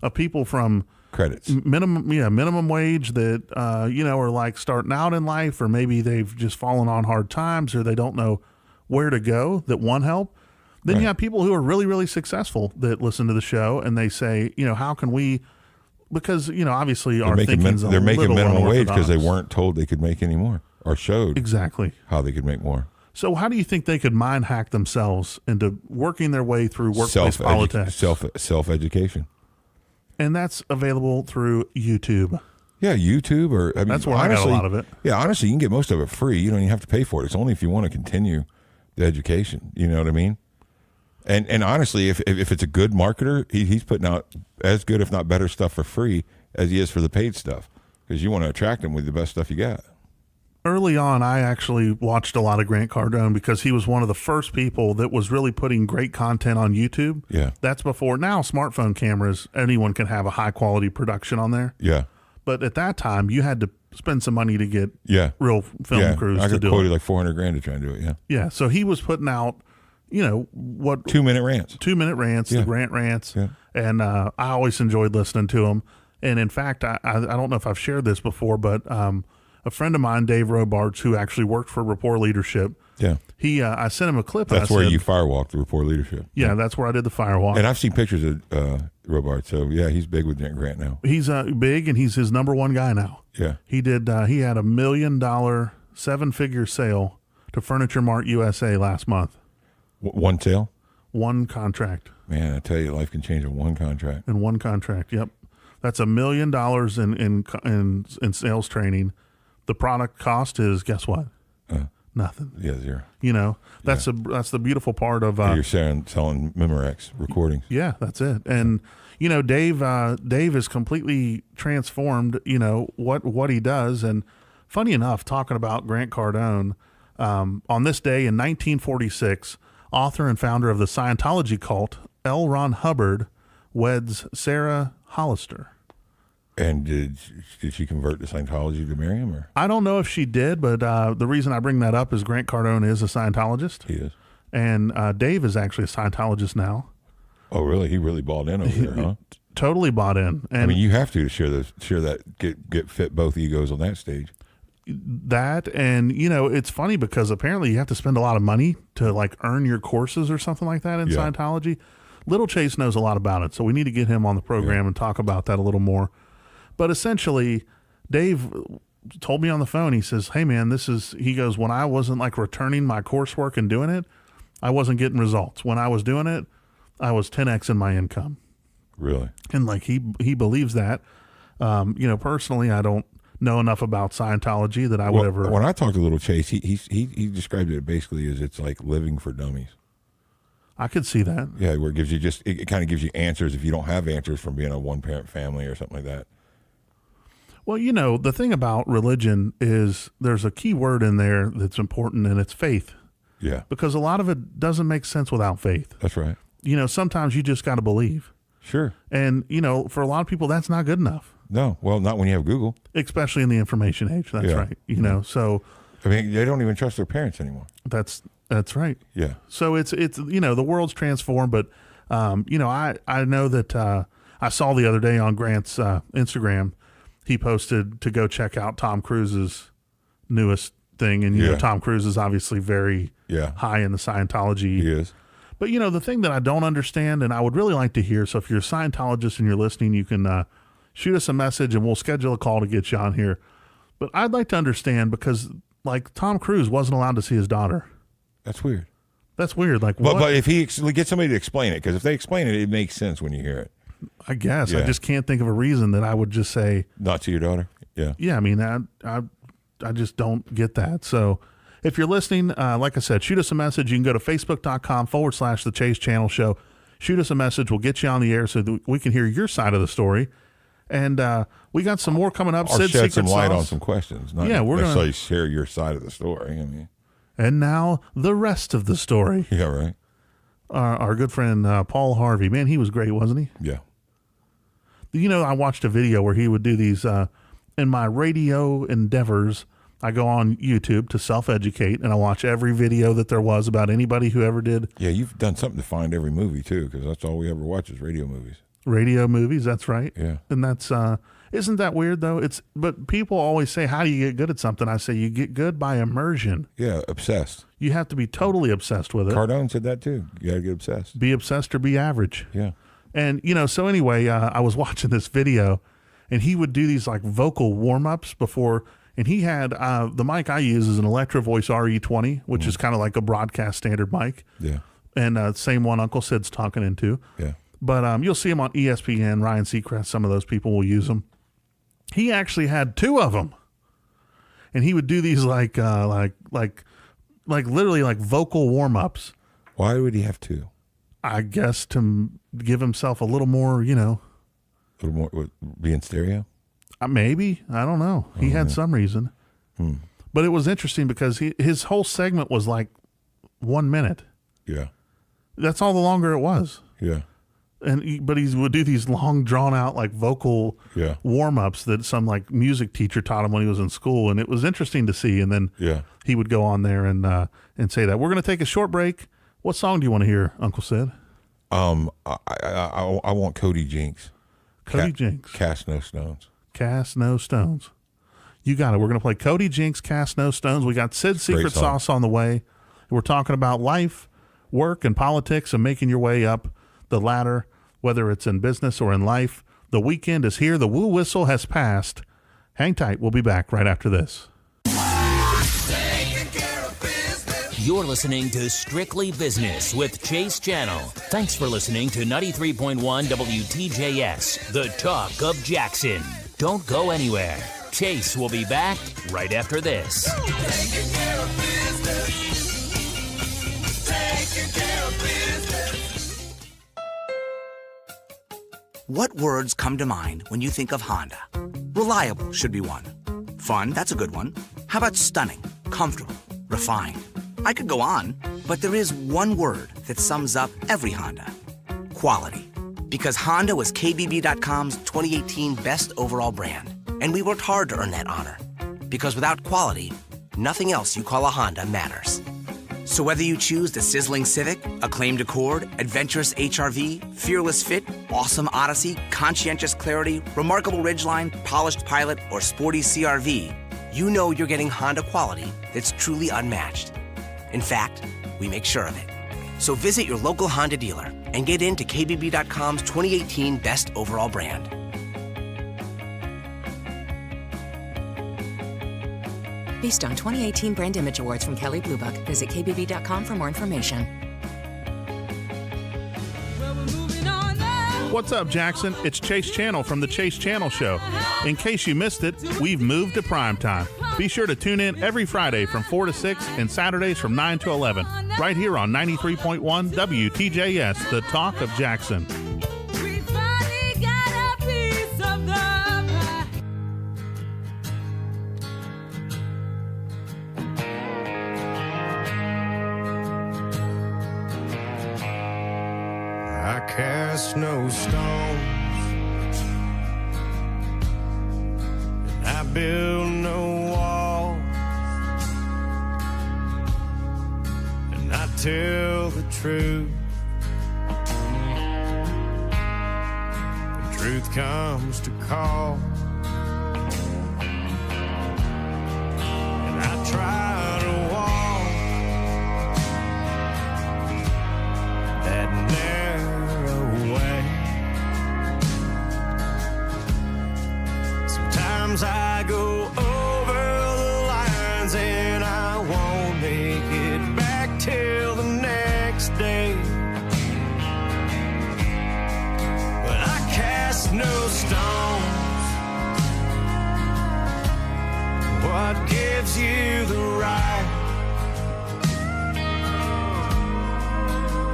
of people from credits, minimum wage that, are like starting out in life, or maybe they've just fallen on hard times, or they don't know where to go, that want help. Then you have people who are really, really successful that listen to the show, and they say, how can we, because, obviously they're making minimum wage because they weren't told they could make any more, or showed exactly how they could make more. So how do you think they could mind hack themselves into working their way through workplace politics? Self-education. And that's available through YouTube. Yeah, YouTube, or that's where I got a lot of it. Yeah, honestly, you can get most of it free. You don't even have to pay for it. It's only if you want to continue the education. You know what I mean? And honestly, if it's a good marketer, he's putting out as good, if not better, stuff for free as he is for the paid stuff, because you want to attract him with the best stuff you got. Early on, I actually watched a lot of Grant Cardone because he was one of the first people that was really putting great content on YouTube. Yeah. That's before now smartphone cameras, anyone can have a high quality production on there. Yeah. But at that time, you had to spend some money to get real film crews I to could do quote it. Like $400,000 to try and do it. Yeah. Yeah. So he was putting out, what 2-minute rants, 2-minute rants, the Grant rants. Yeah. And I always enjoyed listening to them. And in fact, I don't know if I've shared this before, but a friend of mine, Dave Robards, who actually worked for Rapport Leadership. Yeah. He, I sent him a clip. That's where you firewalked the Rapport Leadership. Yeah, that's where I did the firewalk. And I've seen pictures of Robards. So yeah, he's big with Grant now. He's big, and he's his number one guy now. Yeah. He did. He had $1 million 7-figure sale to Furniture Mart USA last month. One sale? One contract. Man, I tell you, life can change in one contract. In one contract, yep. That's $1 million in sales training. The product cost is, guess what? Nothing. Yeah, zero. That's the beautiful part of you're selling Memorex recordings. Yeah, that's it. And Dave is completely transformed. What he does. And funny enough, talking about Grant Cardone, on this day in 1946. Author and founder of the Scientology cult, L. Ron Hubbard, weds Sarah Hollister. And did she convert to Scientology to marry him? Or? I don't know if she did, but the reason I bring that up is Grant Cardone is a Scientologist. He is. And Dave is actually a Scientologist now. Oh, really? He really bought in over there, huh? Totally bought in. And I mean, you have to share that, get fit both egos on that stage. That, and it's funny because apparently you have to spend a lot of money to like earn your courses or something like that in Scientology. Little Chase knows a lot about it, so we need to get him on the program and talk about that a little more. But essentially, Dave told me on the phone, he says, hey man, he goes, when I wasn't like returning my coursework and doing it, I wasn't getting results. When I was doing it, I was 10x in my income. Really? And like he believes that. Personally, I don't know enough about Scientology that I would ever. When I talked to Little Chase, he described it basically as it's like living for dummies. I could see that. Yeah, where it gives you it kind of gives you answers if you don't have answers from being a one-parent family or something like that. Well, the thing about religion is there's a key word in there that's important, and it's faith. Yeah. Because a lot of it doesn't make sense without faith. That's right. sometimes you just got to believe. Sure. And, for a lot of people, that's not good enough. No. Well, not when you have Google. Especially in the information age. That's right. So. I mean, they don't even trust their parents anymore. That's right. Yeah. So it's the world's transformed, but, I know that I saw the other day on Grant's Instagram, he posted to go check out Tom Cruise's newest thing. And, Tom Cruise is obviously very high in the Scientology. He is. But, the thing that I don't understand, and I would really like to hear, so if you're a Scientologist and you're listening, you can shoot us a message and we'll schedule a call to get you on here. But I'd like to understand because, Tom Cruise wasn't allowed to see his daughter. That's weird. That's weird. What? But if he get somebody to explain it, because if they explain it, it makes sense when you hear it. I guess. I just can't think of a reason that I would just say. Not to your daughter? Yeah. Yeah, I mean, I just don't get that. So if you're listening, like I said, shoot us a message. You can go to facebook.com/The Chase Channel Show. Shoot us a message. We'll get you on the air so that we can hear your side of the story. And we got some more coming up. Or Sid shed Secret some light Sauce. on some questions. Not we're necessarily going to share your side of the story. I mean. And now the rest of the story. Yeah, right. Our good friend Paul Harvey. Man, he was great, wasn't he? Yeah. I watched a video where he would do these in my radio endeavors. I go on YouTube to self-educate, and I watch every video that there was about anybody who ever did. Yeah, you've done something to find every movie, too, because that's all we ever watch is radio movies. Radio movies, that's right. Yeah. And that's, isn't that weird, though? But people always say, how do you get good at something? I say, you get good by immersion. Yeah, obsessed. You have to be totally obsessed with it. Cardone said that, too. You got to get obsessed. Be obsessed or be average. Yeah. And, so anyway, I was watching this video, and he would do these, vocal warm-ups before. And he had, the mic I use is an Electro Voice RE20, which is kind of like a broadcast standard mic. Yeah. And same one Uncle Sid's talking into. Yeah. But you'll see him on ESPN, Ryan Seacrest, some of those people will use them. He actually had two of them. And he would do these literally vocal warm-ups. Why would he have two? I guess to give himself a little more, A little more, be in stereo? Maybe. I don't know. He had some reason. But it was interesting because his whole segment was 1 minute. Yeah. That's all the longer it was. Yeah. But he would do these long, drawn out vocal warm-ups that some music teacher taught him when he was in school, and it was interesting to see. And then he would go on there and say that. We're going to take a short break. What song do you want to hear, Uncle Sid? I want Cody Jinks. Cody Jinks. Cast No Stones. Cast No Stones. You got it. We're going to play Cody Jinks, Cast No Stones. We got Sid Secret Sauce on the way. We're talking about life, work, and politics and making your way up the ladder, whether it's in business or in life. The weekend is here. The WHOO Whistle has passed. Hang tight. We'll be back right after this. You're listening to Strictly Business with Chase Channel. Thanks for listening to 93.1 WTJS, the talk of Jackson. Don't go anywhere. Chase will be back right after this. What words come to mind when you think of Honda? Reliable should be one. Fun, that's a good one. How about stunning, comfortable, refined? I could go on, but there is one word that sums up every Honda. Quality. Because Honda was KBB.com's 2018 Best Overall Brand, and we worked hard to earn that honor. Because without quality, nothing else you call a Honda matters. So whether you choose the sizzling Civic, acclaimed Accord, adventurous HRV, fearless Fit, awesome Odyssey, conscientious Clarity, remarkable Ridgeline, polished Pilot, or sporty CRV, you know you're getting Honda quality that's truly unmatched. In fact, we make sure of it. So visit your local Honda dealer and get into KBB.com's 2018 Best Overall Brand. Based on 2018 Brand Image Awards from Kelley Blue Book, visit kbb.com for more information. What's up, Jackson? It's Chase Channel from the Chase Channel Show. In case you missed it, we've moved to primetime. Be sure to tune in every Friday from 4 to 6 and Saturdays from 9 to 11, right here on 93.1 WTJS, the talk of Jackson. cast no stones, and I build no walls, and I tell the truth. The truth comes to call, and I try to walk that narrow way. Sometimes I go over the lines and I won't make it back till the next day. But I cast no stones. What gives you the right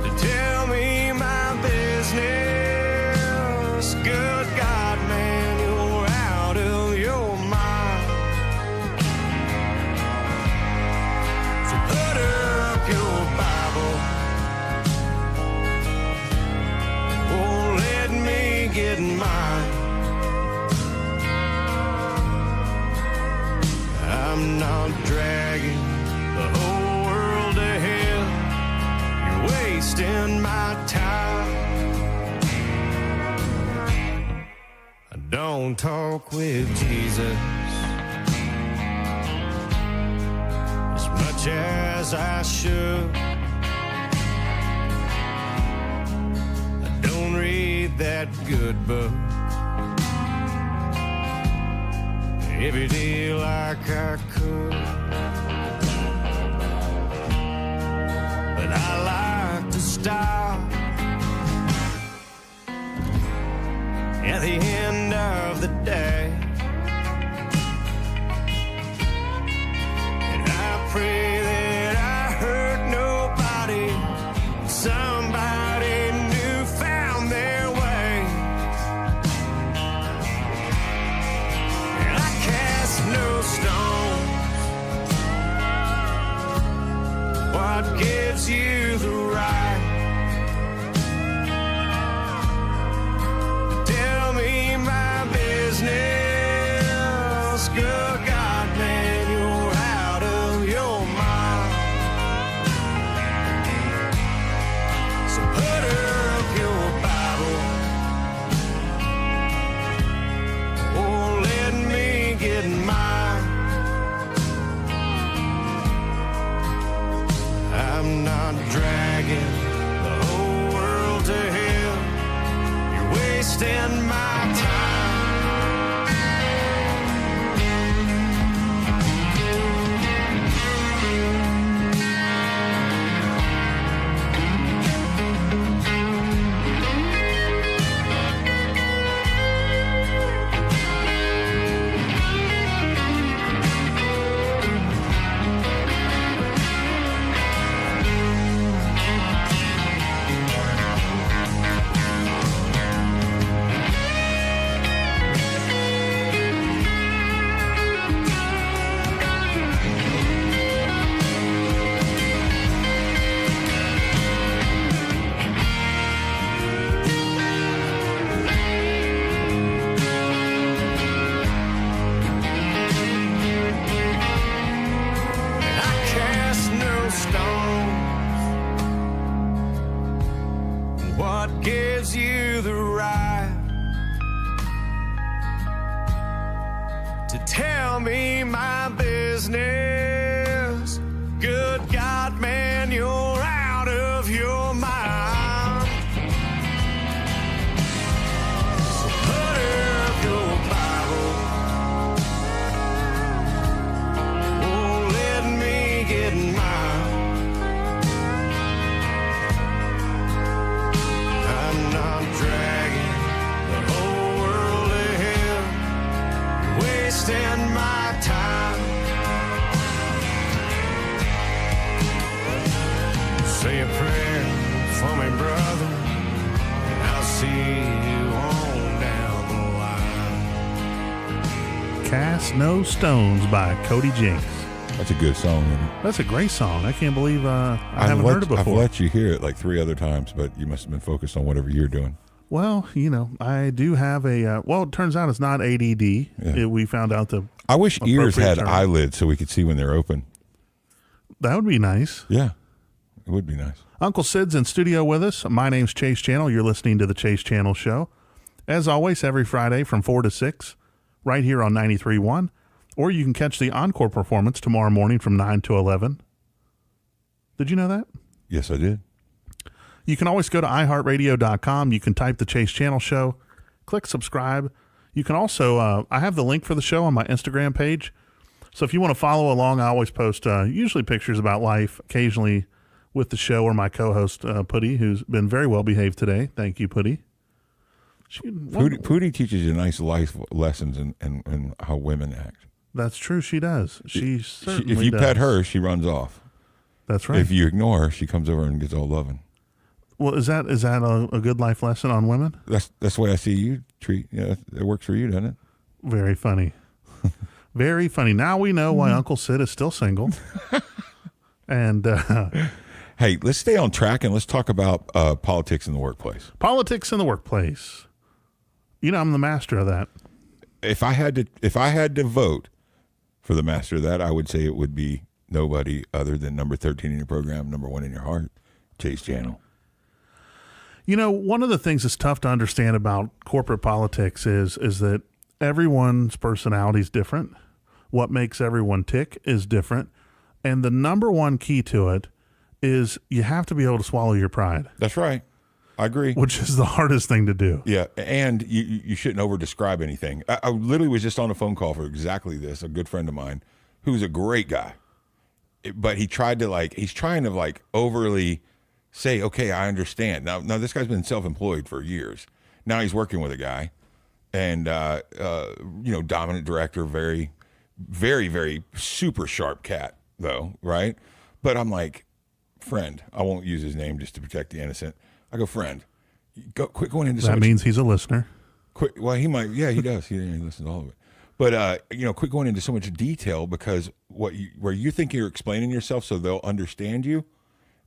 to tell me my business? Good God, man, you're out of your mind. So put up your Bible. Oh, let me get mine. I'm not dragging the whole world to hell. You're wasting my time. I don't talk with Jesus as much as I should. I don't read that good book every day like I could. But I like to stop at the end of the day, and I pray that I hurt nobody. Somebody new found their way. And I cast no stones. What gives you the right to tell me my business? Good God, man, you're out of your mind. So put up your Bible. Oh, let me get mine. I'm not dragging the whole world to hell. You're wasting my time. I cast no stones. What gives you the right to tell me my business? Good God, man, you're out of your mind. So put up your Bible. Oh, let me get mine. I'm not dragging the whole world to hell. You're wasting my time. Say a prayer for me, brother, and I'll see you on down the line. Cast No Stones by Cody Jinks. That's a good song, isn't it? That's a great song. I can't believe I haven't heard it before. I've let you hear it like 3 other times, but you must have been focused on whatever you're doing. Well, I do have a. Well, it turns out it's not ADD. Yeah. We found out the. I wish ears had term. eyelids so we could see when they're open. That would be nice. Yeah, it would be nice. Uncle Sid's in studio with us. My name's Chase Channel. You're listening to the Chase Channel Show. As always, every Friday from 4 to 6, right here on 93.1. Or you can catch the encore performance tomorrow morning from 9 to 11. Did you know that? Yes, I did. You can always go to iHeartRadio.com. You can type the Chase Channel Show, click subscribe. You can also, I have the link for the show on my Instagram page. So if you want to follow along, I always post usually pictures about life, occasionally with the show or my co-host, Putty, who's been very well behaved today. Thank you, Putty. Pootie teaches you nice life lessons and how women act. That's true. She does. She certainly If you does. pet her, she runs off. That's right. If you ignore her, she comes over and gets all loving. Well, is that a good life lesson on women? That's the way I see you treat. Yeah, it works for you, doesn't it? Very funny. Very funny. Now we know why Uncle Sid is still single. And hey, let's stay on track and let's talk about politics in the workplace. Politics in the workplace. I'm the master of that. If I had to vote for the master of that, I would say it would be nobody other than number 13 in your program, number 1 in your heart, Chase Channel. One of the things that's tough to understand about corporate politics is that everyone's personality is different. What makes everyone tick is different. And the number one key to it is you have to be able to swallow your pride. That's right. I agree. Which is the hardest thing to do. Yeah, and you shouldn't over-describe anything. I literally was just on a phone call for exactly this, a good friend of mine who's a great guy. But he's trying to overly say, okay, I understand. Now this guy's been self-employed for years. Now he's working with a guy and, dominant director, very, very, very super sharp cat though. Right. But I'm like, friend, I won't use his name just to protect the innocent. I go, friend, quit going into that means he's a listener. Well, he might. Yeah, he does. He listens to all of it. But quit going into so much detail because where you think you're explaining yourself so they'll understand you,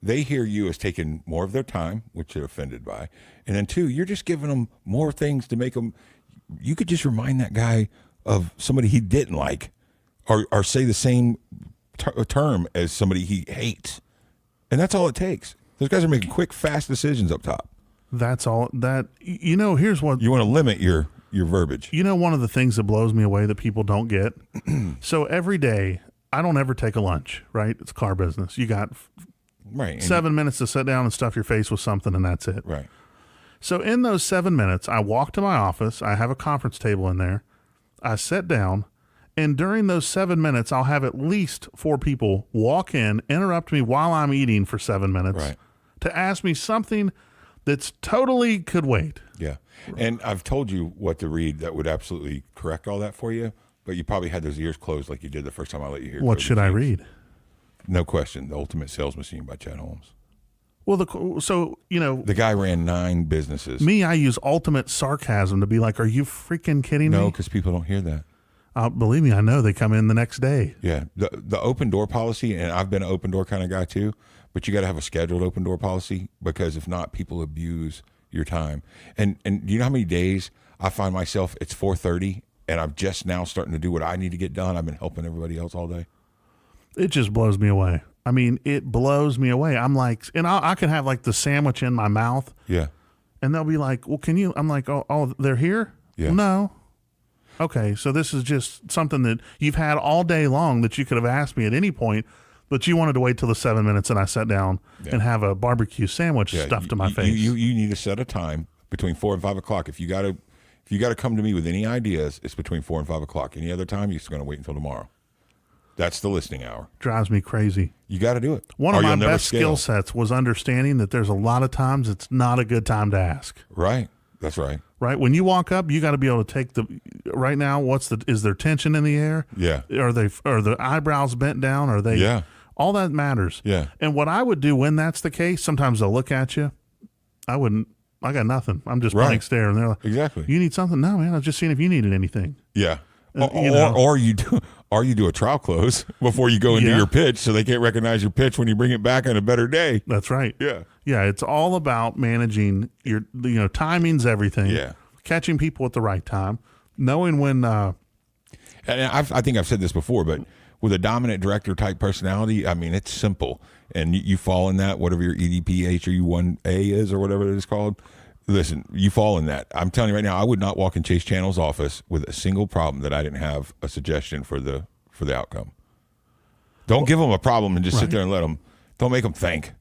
they hear you as taking more of their time, which they're offended by, and then 2, you're just giving them more things to make them. You could just remind that guy of somebody he didn't like, or say the same term as somebody he hates, and that's all it takes. Those guys are making quick, fast decisions up top. That's all. Here's what you want to limit your verbiage. One of the things that blows me away that people don't get. So every day, I don't ever take a lunch, right? It's car business. You got 7 minutes to sit down and stuff your face with something, and that's it. Right. So in those 7 minutes, I walk to my office. I have a conference table in there. I sit down, and during those 7 minutes, I'll have at least 4 people walk in, interrupt me while I'm eating for 7 minutes. Right. To ask me something that's totally could wait. Yeah. And I've told you what to read that would absolutely correct all that for you, but you probably had those ears closed like you did the first time I let you hear. What should I read? No question. The Ultimate Sales Machine by Chad Holmes. Well, the guy ran 9 businesses. Me, I use ultimate sarcasm to be like, are you freaking kidding me? No, because people don't hear that. Believe me, I know. They come in the next day. Yeah. The open door policy, and I've been an open door kind of guy too, but you got to have a scheduled open door policy because if not, people abuse your time. And do you know how many days I find myself, it's 4:30 and I'm just now starting to do what I need to get done. I've been helping everybody else all day. It just blows me away. I mean, it blows me away. I'm like, and I can have like the sandwich in my mouth. Yeah. And they'll be like, well, can you? I'm like, oh, they're here? Yeah. No. Okay, so this is just something that you've had all day long that you could have asked me at any point, but you wanted to wait till the 7 minutes and I sat down and have a barbecue sandwich stuffed to my face. You need to set a time between 4 and 5 o'clock. If you got to come to me with any ideas, it's between 4 and 5 o'clock. Any other time, you're just going to wait until tomorrow. That's the listening hour. Drives me crazy. You got to do it. One of my best skill sets was understanding that there's a lot of times it's not a good time to ask. Right. That's right. Right. When you walk up, you got to be able to take right now. Is there tension in the air? Yeah. Are the eyebrows bent down? Are they? Yeah. All that matters. Yeah. And what I would do when that's the case, sometimes they'll look at you. I got nothing. I'm just blank stare. And they're like, exactly. You need something? No, man. I was just seeing if you needed anything. Yeah. Or you do, or you do a trial close before you go and do your pitch, so they can't recognize your pitch when you bring it back on a better day. That's right. Yeah. Yeah, it's all about managing your, timing's everything. Yeah. Catching people at the right time, knowing when. And I think I've said this before, but with a dominant director type personality, I mean, it's simple. And you fall in that, whatever your EDPH or U1A is or whatever it is called. Listen, you fall in that. I'm telling you right now, I would not walk in Chase Channel's office with a single problem that I didn't have a suggestion for the outcome. Don't give them a problem and just sit there and let them. Don't make them think.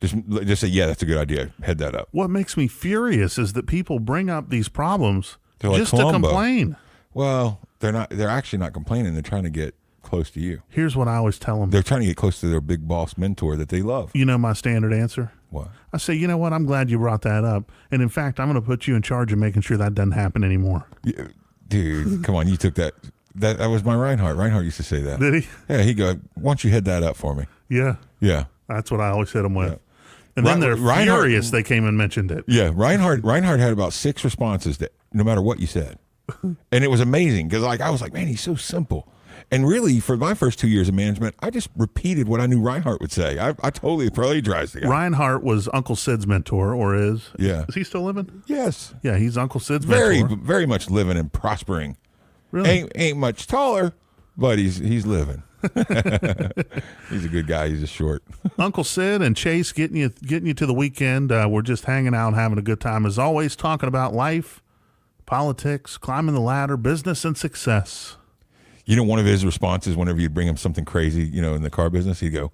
Just say, yeah, that's a good idea. Head that up. What makes me furious is that people bring up these problems They're just like to Columbo. complain. Well, they're not. They're actually not complaining. They're trying to get close to you. Here's what I always tell them. They're trying to get close to their big boss mentor that they love. You know my standard answer? What? I say, you know what? I'm glad you brought that up. And in fact, I'm going to put you in charge of making sure that doesn't happen anymore. Yeah, dude, come on. You took that. That was my Reinhardt. Reinhardt used to say that. Did he? Yeah, he'd go, why don't you head that up for me? Yeah. Yeah. That's what I always hit them with. Yeah. And then they're Reinhardt, furious they came and mentioned it. Yeah, Reinhardt had about 6 responses that no matter what you said. And it was amazing because I was like, man, he's so simple. And really, for my first 2 years of management, I just repeated what I knew Reinhardt would say. I totally plagiarized the guy. Reinhardt was Uncle Sid's mentor, or is. Yeah. Is he still living? Yes. Yeah, he's Uncle Sid's mentor. Very much living and prospering. Really? Ain't much taller, but he's living. He's a good guy. He's just short. Uncle Sid and Chase getting you to the weekend. We're just hanging out, having a good time. As always, talking about life, politics, climbing the ladder, business, and success. You know, one of his responses whenever you'd bring him something crazy, in the car business, he'd go,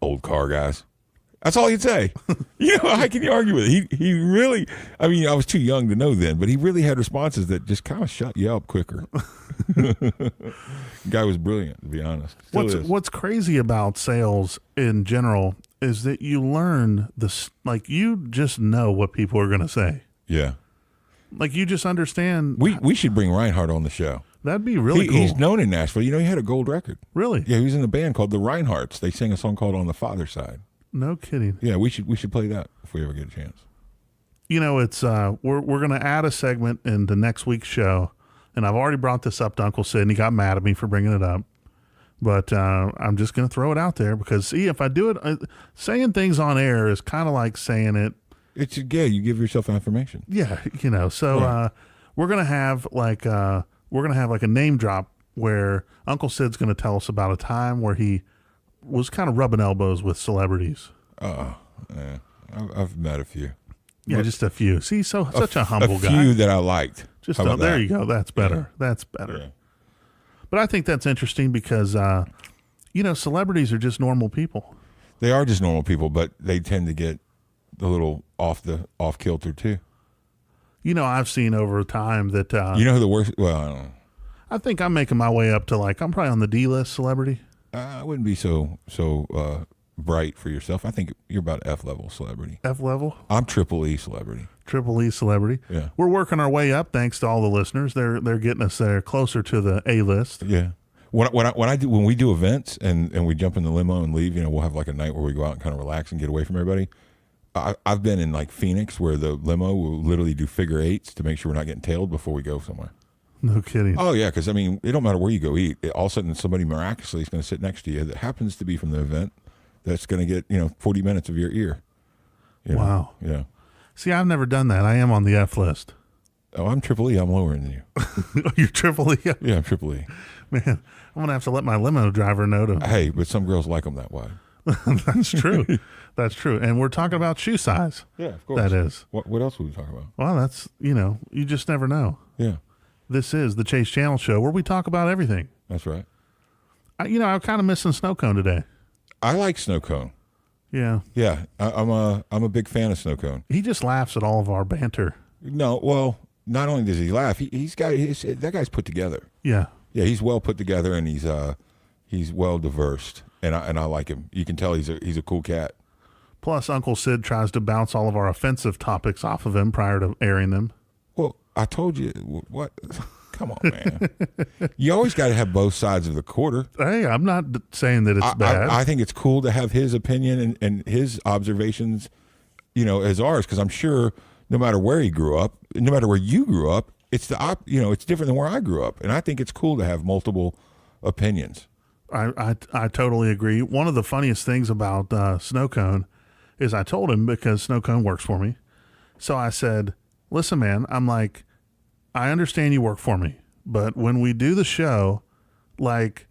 old car guys. That's all he'd say. How can you argue with it? He really, I was too young to know then, but he really had responses that just kind of shut you up quicker. Guy was brilliant, to be honest. What's crazy about sales in general is that you learn this, like you just know what people are going to say. Yeah. Like you just understand. We should bring Reinhardt on the show. That'd be really cool. He's known in Nashville. He had a gold record. Really? Yeah, he was in a band called the Reinhardts. They sang a song called On the Father's Side. No kidding. Yeah, we should play that if we ever get a chance. It's we're going to add a segment into next week's show, and I've already brought this up to Uncle Sid, and he got mad at me for bringing it up. But I'm just going to throw it out there because, see, if I do it, saying things on air is kind of like saying it. It's you give yourself information. Yeah, So we're going to have like a name drop where Uncle Sid's going to tell us about a time where he was kind of rubbing elbows with celebrities. Yeah. I've met a few. Yeah, just a few. See, such a humble guy. A few that I liked. Just there you go. That's better. Yeah. That's better. Yeah. But I think that's interesting because, celebrities are just normal people. They are just normal people, but they tend to get a little off kilter too. I've seen over time that. Who the worst? Well, I don't know. I think I'm making my way up to I'm probably on the D-list celebrity. I wouldn't be so bright for yourself. I think you're about F-level celebrity. F-level? I'm triple E celebrity. Triple E celebrity. Yeah. We're working our way up thanks to all the listeners. They're getting us there closer to the A-list. Yeah. When we do events and we jump in the limo and leave, we'll have like a night where we go out and kind of relax and get away from everybody. I've been in like Phoenix where the limo will literally do figure eights to make sure we're not getting tailed before we go somewhere. No kidding. Oh, yeah, because, it don't matter where you go eat. All of a sudden, somebody miraculously is going to sit next to you that happens to be from the event that's going to get, 40 minutes of your ear. Wow. Yeah. See, I've never done that. I am on the F list. Oh, I'm triple E. I'm lower than you. You're triple E? Yeah, I'm triple E. Man, I'm going to have to let my limo driver know to. Hey, but some girls like them that wide. That's true. That's true. And we're talking about shoe size. Yeah, of course. That is. What else would we talk about? Well, that's, you just never know. Yeah. This is the Chase Channel Show where we talk about everything. That's right. I'm kind of missing Snow Cone today. I like Snow Cone. Yeah. Yeah, I'm a big fan of Snow Cone. He just laughs at all of our banter. No, well, not only does he laugh, that guy's put together. Yeah. Yeah, he's well put together and he's well diverse, and I like him. You can tell he's a cool cat. Plus, Uncle Sid tries to bounce all of our offensive topics off of him prior to airing them. Well, I told you what. Come on, man. You always got to have both sides of the quarter. Hey, I'm not saying that it's bad. I think it's cool to have his opinion and his observations, as ours, because I'm sure no matter where he grew up, no matter where you grew up, it's it's different than where I grew up, and I think it's cool to have multiple opinions. I totally agree. One of the funniest things about Snow Cone is I told him, because Snow Cone works for me. So I said, listen, man, I'm like, I understand you work for me, but when we do the show, like,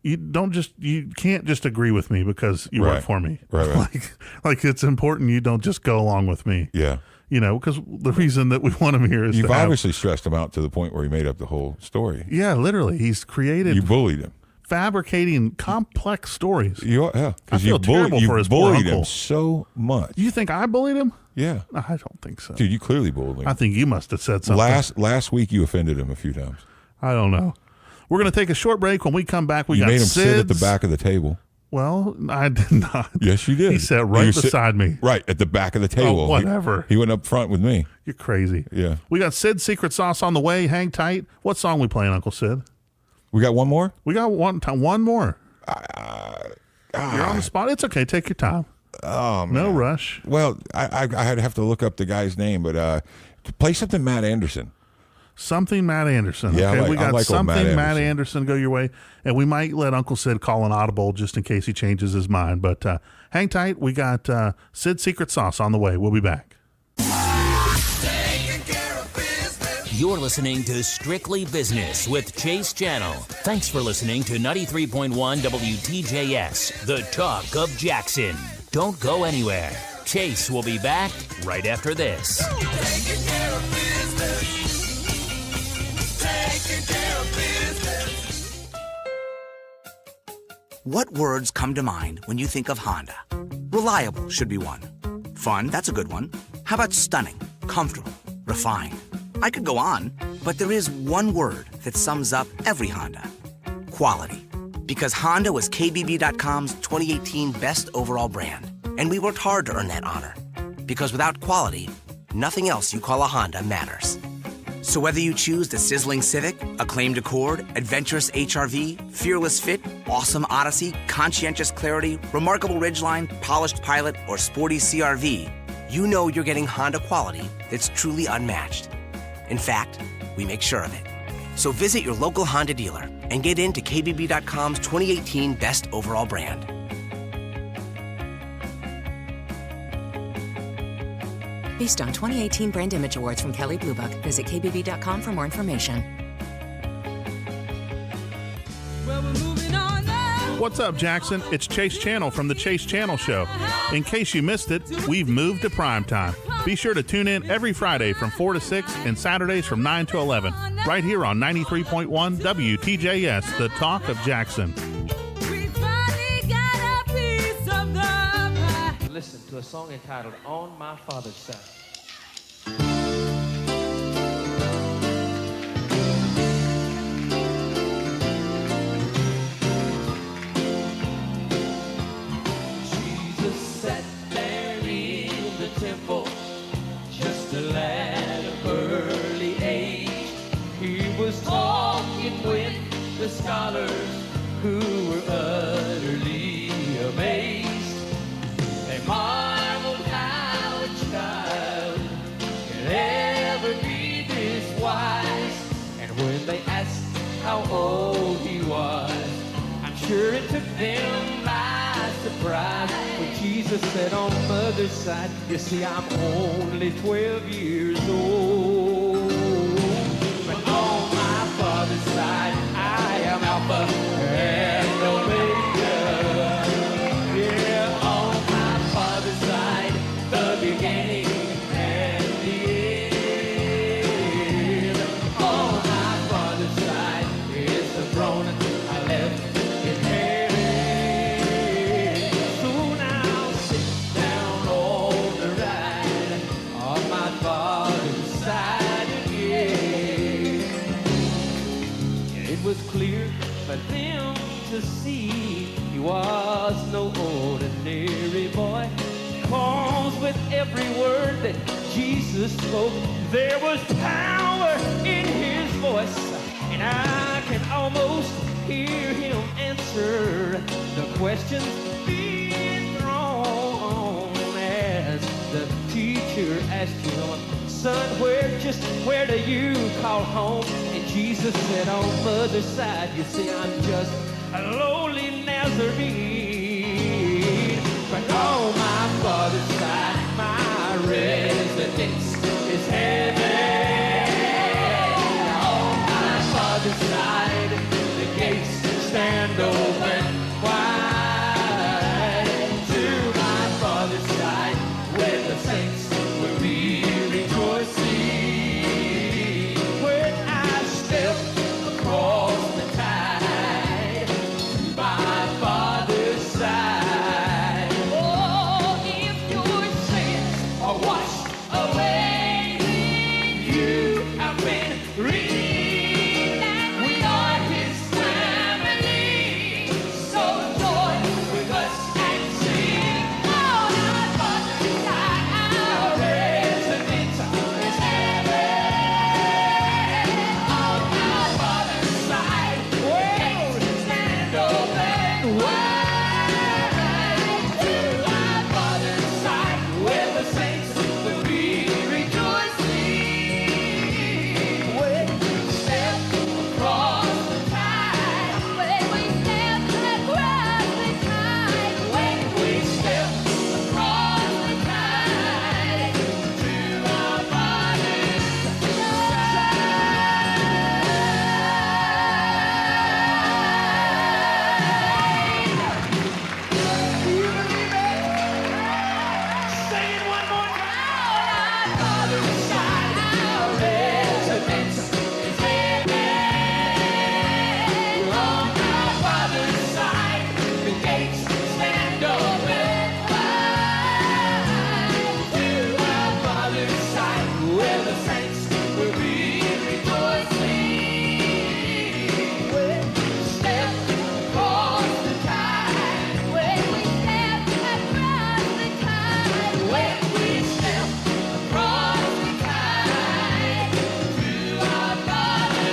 you can't just agree with me because you work for me. Right. Like it's important you don't just go along with me. Yeah. You know, because the reason that we want him here is You've obviously stressed him out to the point where he made up the whole story. Yeah, literally. He's created. You bullied him. Fabricating complex stories. Yeah. I feel terrible for his poor bullied uncle. him so much. You think I bullied him? Yeah. I don't think so. Dude, you clearly bullied him. I think you must have said something. Last week you offended him a few times. I don't know. We're going to take a short break. When we come back, we you got made him Sid's. sit at the back of the table. Well, I did not. Yes, you did. He sat right beside me. Right, at the back of the table. Oh, whatever. He went up front with me. You're crazy. Yeah. We got Sid's Secret Sauce on the way. Hang tight. What song we playing, Uncle Sid? We got one more? We got one more. You're on the spot. It's okay. Take your time. Oh, man. No rush. Well, I'd have to look up the guy's name, but play something Matt Anderson. Something Matt Anderson. Yeah, okay, we got something Matt Anderson. Anderson go your way, and we might let Uncle Sid call an audible just in case he changes his mind. But hang tight. We got Sid's Secret Sauce on the way. We'll be back. You're listening to Strictly Business with Chase Channel. Thanks for listening to 93.1 WTJS, the talk of Jackson. Don't go anywhere. Chase will be back right after this. What words come to mind when you think of Honda? Reliable should be one. Fun, that's a good one. How about stunning, comfortable, refined? I could go on, but there is one word that sums up every Honda. Quality. Because Honda was KBB.com's 2018 Best Overall Brand, and we worked hard to earn that honor. Because without quality, nothing else you call a Honda matters. So whether you choose the sizzling Civic, acclaimed Accord, adventurous HRV, fearless Fit, awesome Odyssey, conscientious Clarity, remarkable Ridgeline, polished Pilot, or sporty CRV, you know you're getting Honda quality that's truly unmatched. In fact, we make sure of it. So visit your local Honda dealer and get into KBB.com's 2018 Best Overall Brand. Based on 2018 Brand Image Awards from Kelley Blue Book, visit kbb.com for more information. What's up, Jackson? It's Chase Channel from the Chase Channel Show. In case you missed it, we've moved to primetime. Be sure to tune in every Friday from 4 to 6 and Saturdays from 9 to 11, right here on 93.1 WTJS, the talk of Jackson. Listen to a song entitled On My Father's Side. Scholars who were utterly amazed. They marveled how a child could ever be this wise. And when they asked how old he was, I'm sure it took them by surprise when Jesus said on mother's side, you see, I'm only 12 years old. But on my father's side, I am Alpha and Omega. Yeah, on my father's side, the beginning and the end. On my father's side is the throne I left in heaven. So now sit down on the right of my father's side again. It was clear for them to see he was no ordinary boy. Cause with every word that Jesus spoke, there was power in his voice. And I can almost hear him answer the questions being thrown as the teacher asked him, son, where do you call home? And Jesus said on mother's side, you see, I'm just a lowly Nazarene. But on my father's side, my residence is heaven. On my father's side, the gates stand open wide. To my father's side, where the saints will be rejoicing. When I step across the tide, my father's side. Oh, if your sins are washed away, you have been redeemed, and we are his family. So join with us and sing. On our father's side, our residence is heaven. On our father's side, gates stand open wide. To our father's side, where the saints will be rejoicing. When we step across the tide, when we step across the tide, when we step across the tide, to our father's Sing it one more time. Our father's side, our residence is heaven. On our father's side, the gates stand open wide. To our father's side, where the saints will be rejoicing. When we step across the tide, when we step across the tide, when we step across the tide, to our father's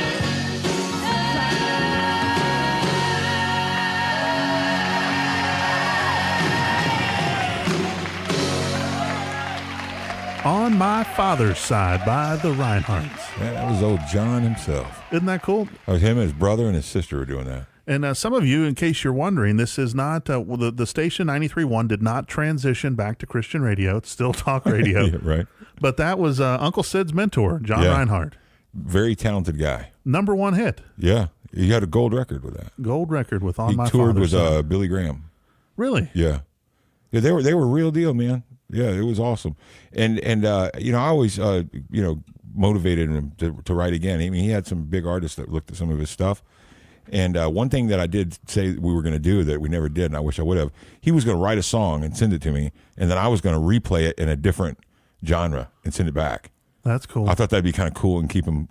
On My Father's Side by the Reinhardts. Yeah, that was old John himself. Isn't that cool? That was him, his brother, and his sister were doing that. And some of you, in case you're wondering, this is not, the station 93.1 did not transition back to Christian radio. It's still talk radio. Yeah, right. But that was Uncle Sid's mentor, John Yeah. Reinhardt. Very talented guy. Number one hit. Yeah, he had a gold record with that. Gold record with On He My toured Father's with Side. Billy Graham. Really? Yeah, they were real deal, man. Yeah, it was awesome. And I always motivated him to write again. I mean, he had some big artists that looked at some of his stuff. And one thing that I did say we were going to do that we never did, and I wish I would have, he was going to write a song and send it to me, and then I was going to replay it in a different genre and send it back. That's cool. I thought that'd be kind of cool and keep him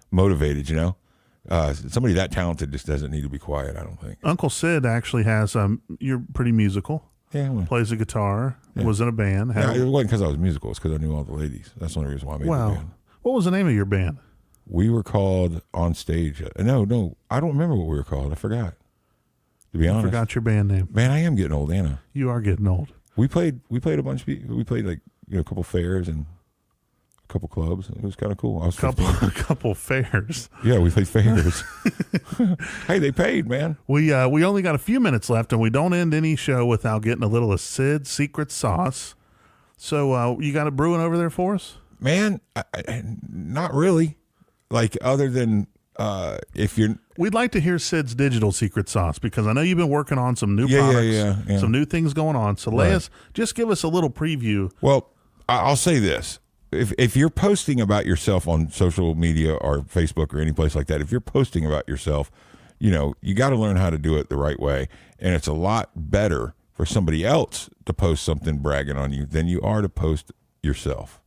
motivated. Somebody that talented just doesn't need to be quiet, I don't think. Uncle Sid actually has, you're pretty musical. Yeah, well, plays the guitar, yeah. was in a band. Yeah, it wasn't because I was musical. It's because I knew all the ladies. That's the only reason why I made the band. What was the name of your band? We were called On Stage. No, I don't remember what we were called. I forgot. To be honest, I forgot your band name. Man, I am getting old, Anna. You are getting old. We played a bunch of people. We played a couple fairs and a couple clubs. It was kind of cool. I was a couple fairs. Yeah, we played fairs. Hey, they paid, man. We only got a few minutes left, and we don't end any show without getting a little of Sid's secret sauce. So you got it brewing over there for us? Man, not really. Other than if you're... We'd like to hear Sid's digital secret sauce, because I know you've been working on some new products, yeah. some new things going on. So just give us a little preview. Well, I'll say this. If you're posting about yourself on social media or Facebook or any place like that, if you're posting about yourself, you got to learn how to do it the right way. And it's a lot better for somebody else to post something bragging on you than you are to post yourself.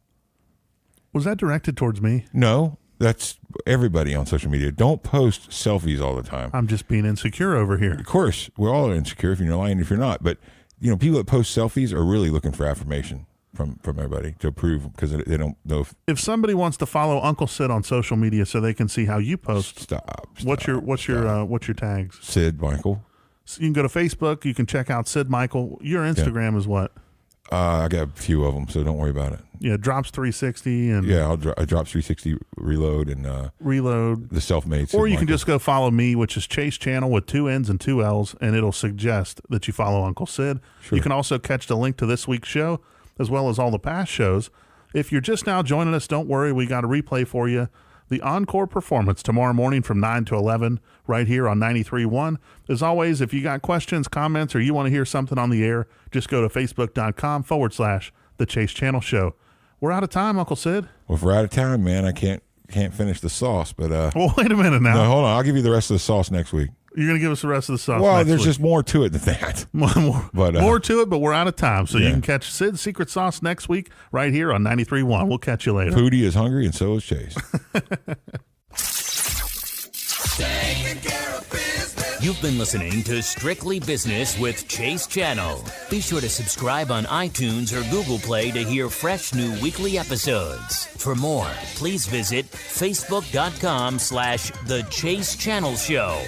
Was that directed towards me? No, that's everybody on social media. Don't post selfies all the time. I'm just being insecure over here. Of course, we're all insecure if you're lying, if you're not. But, people that post selfies are really looking for affirmation from everybody to approve, because they don't know if somebody wants to follow Uncle Sid on social media so they can see how you post. Stop. What's your tags? Sid Michael. So you can go to Facebook. You can check out Sid Michael. Your Instagram is what? I got a few of them, so don't worry about it. Yeah, drops 360 and Yeah, I drop 360 reload and reload. the self-made. Or you can just go follow me, which is Chase Channel with 2 N's and 2 L's, and it'll suggest that you follow Uncle Sid. Sure. You can also catch the link to this week's show, as well as all the past shows. If you're just now joining us, don't worry. We got a replay for you. The encore performance tomorrow morning from 9 to 11 right here on 93.1. As always, if you got questions, comments, or you want to hear something on the air, just go to facebook.com/The Chase Channel Show. We're out of time, Uncle Sid. Well, if we're out of time, man, I can't finish the sauce. But well, wait a minute now. No, hold on. I'll give you the rest of the sauce next week. You're going to give us the rest of the sauce Well, next there's week. just more to it than that. more to it, but we're out of time. So yeah. you can catch Sid's Secret Sauce next week right here on 93.1. We'll catch you later. Pootie is hungry, and so is Chase. You've been listening to Strictly Business with Chase Channel. Be sure to subscribe on iTunes or Google Play to hear fresh new weekly episodes. For more, please visit facebook.com/The Chase Channel Show.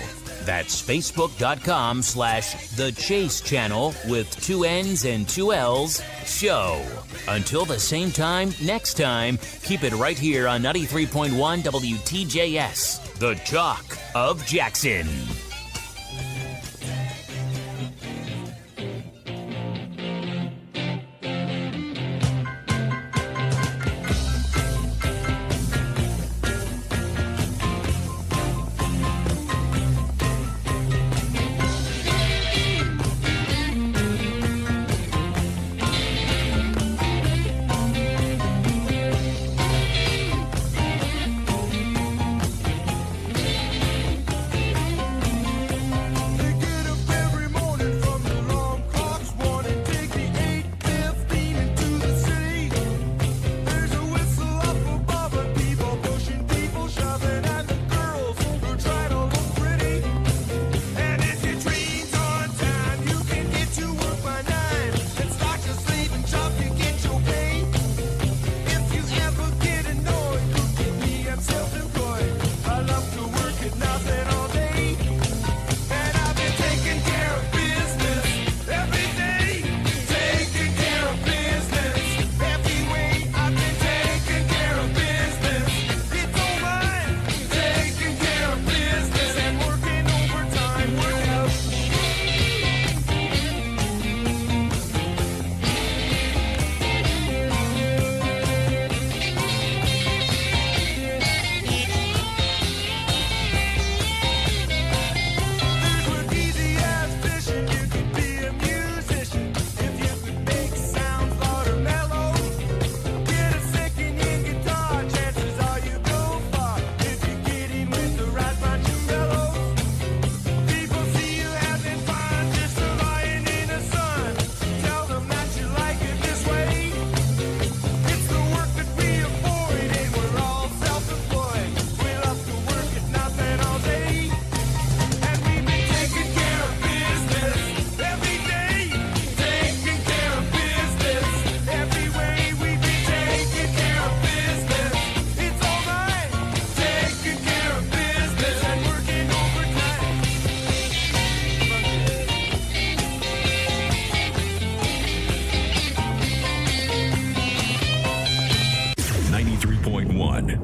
That's facebook.com/The Chase Channel with 2 N's and 2 L's show. Until the same time next time, keep it right here on 93.1 WTJS, the Talk of Jackson.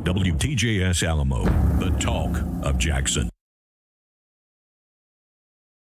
WTJS Alamo, the Talk of Jackson.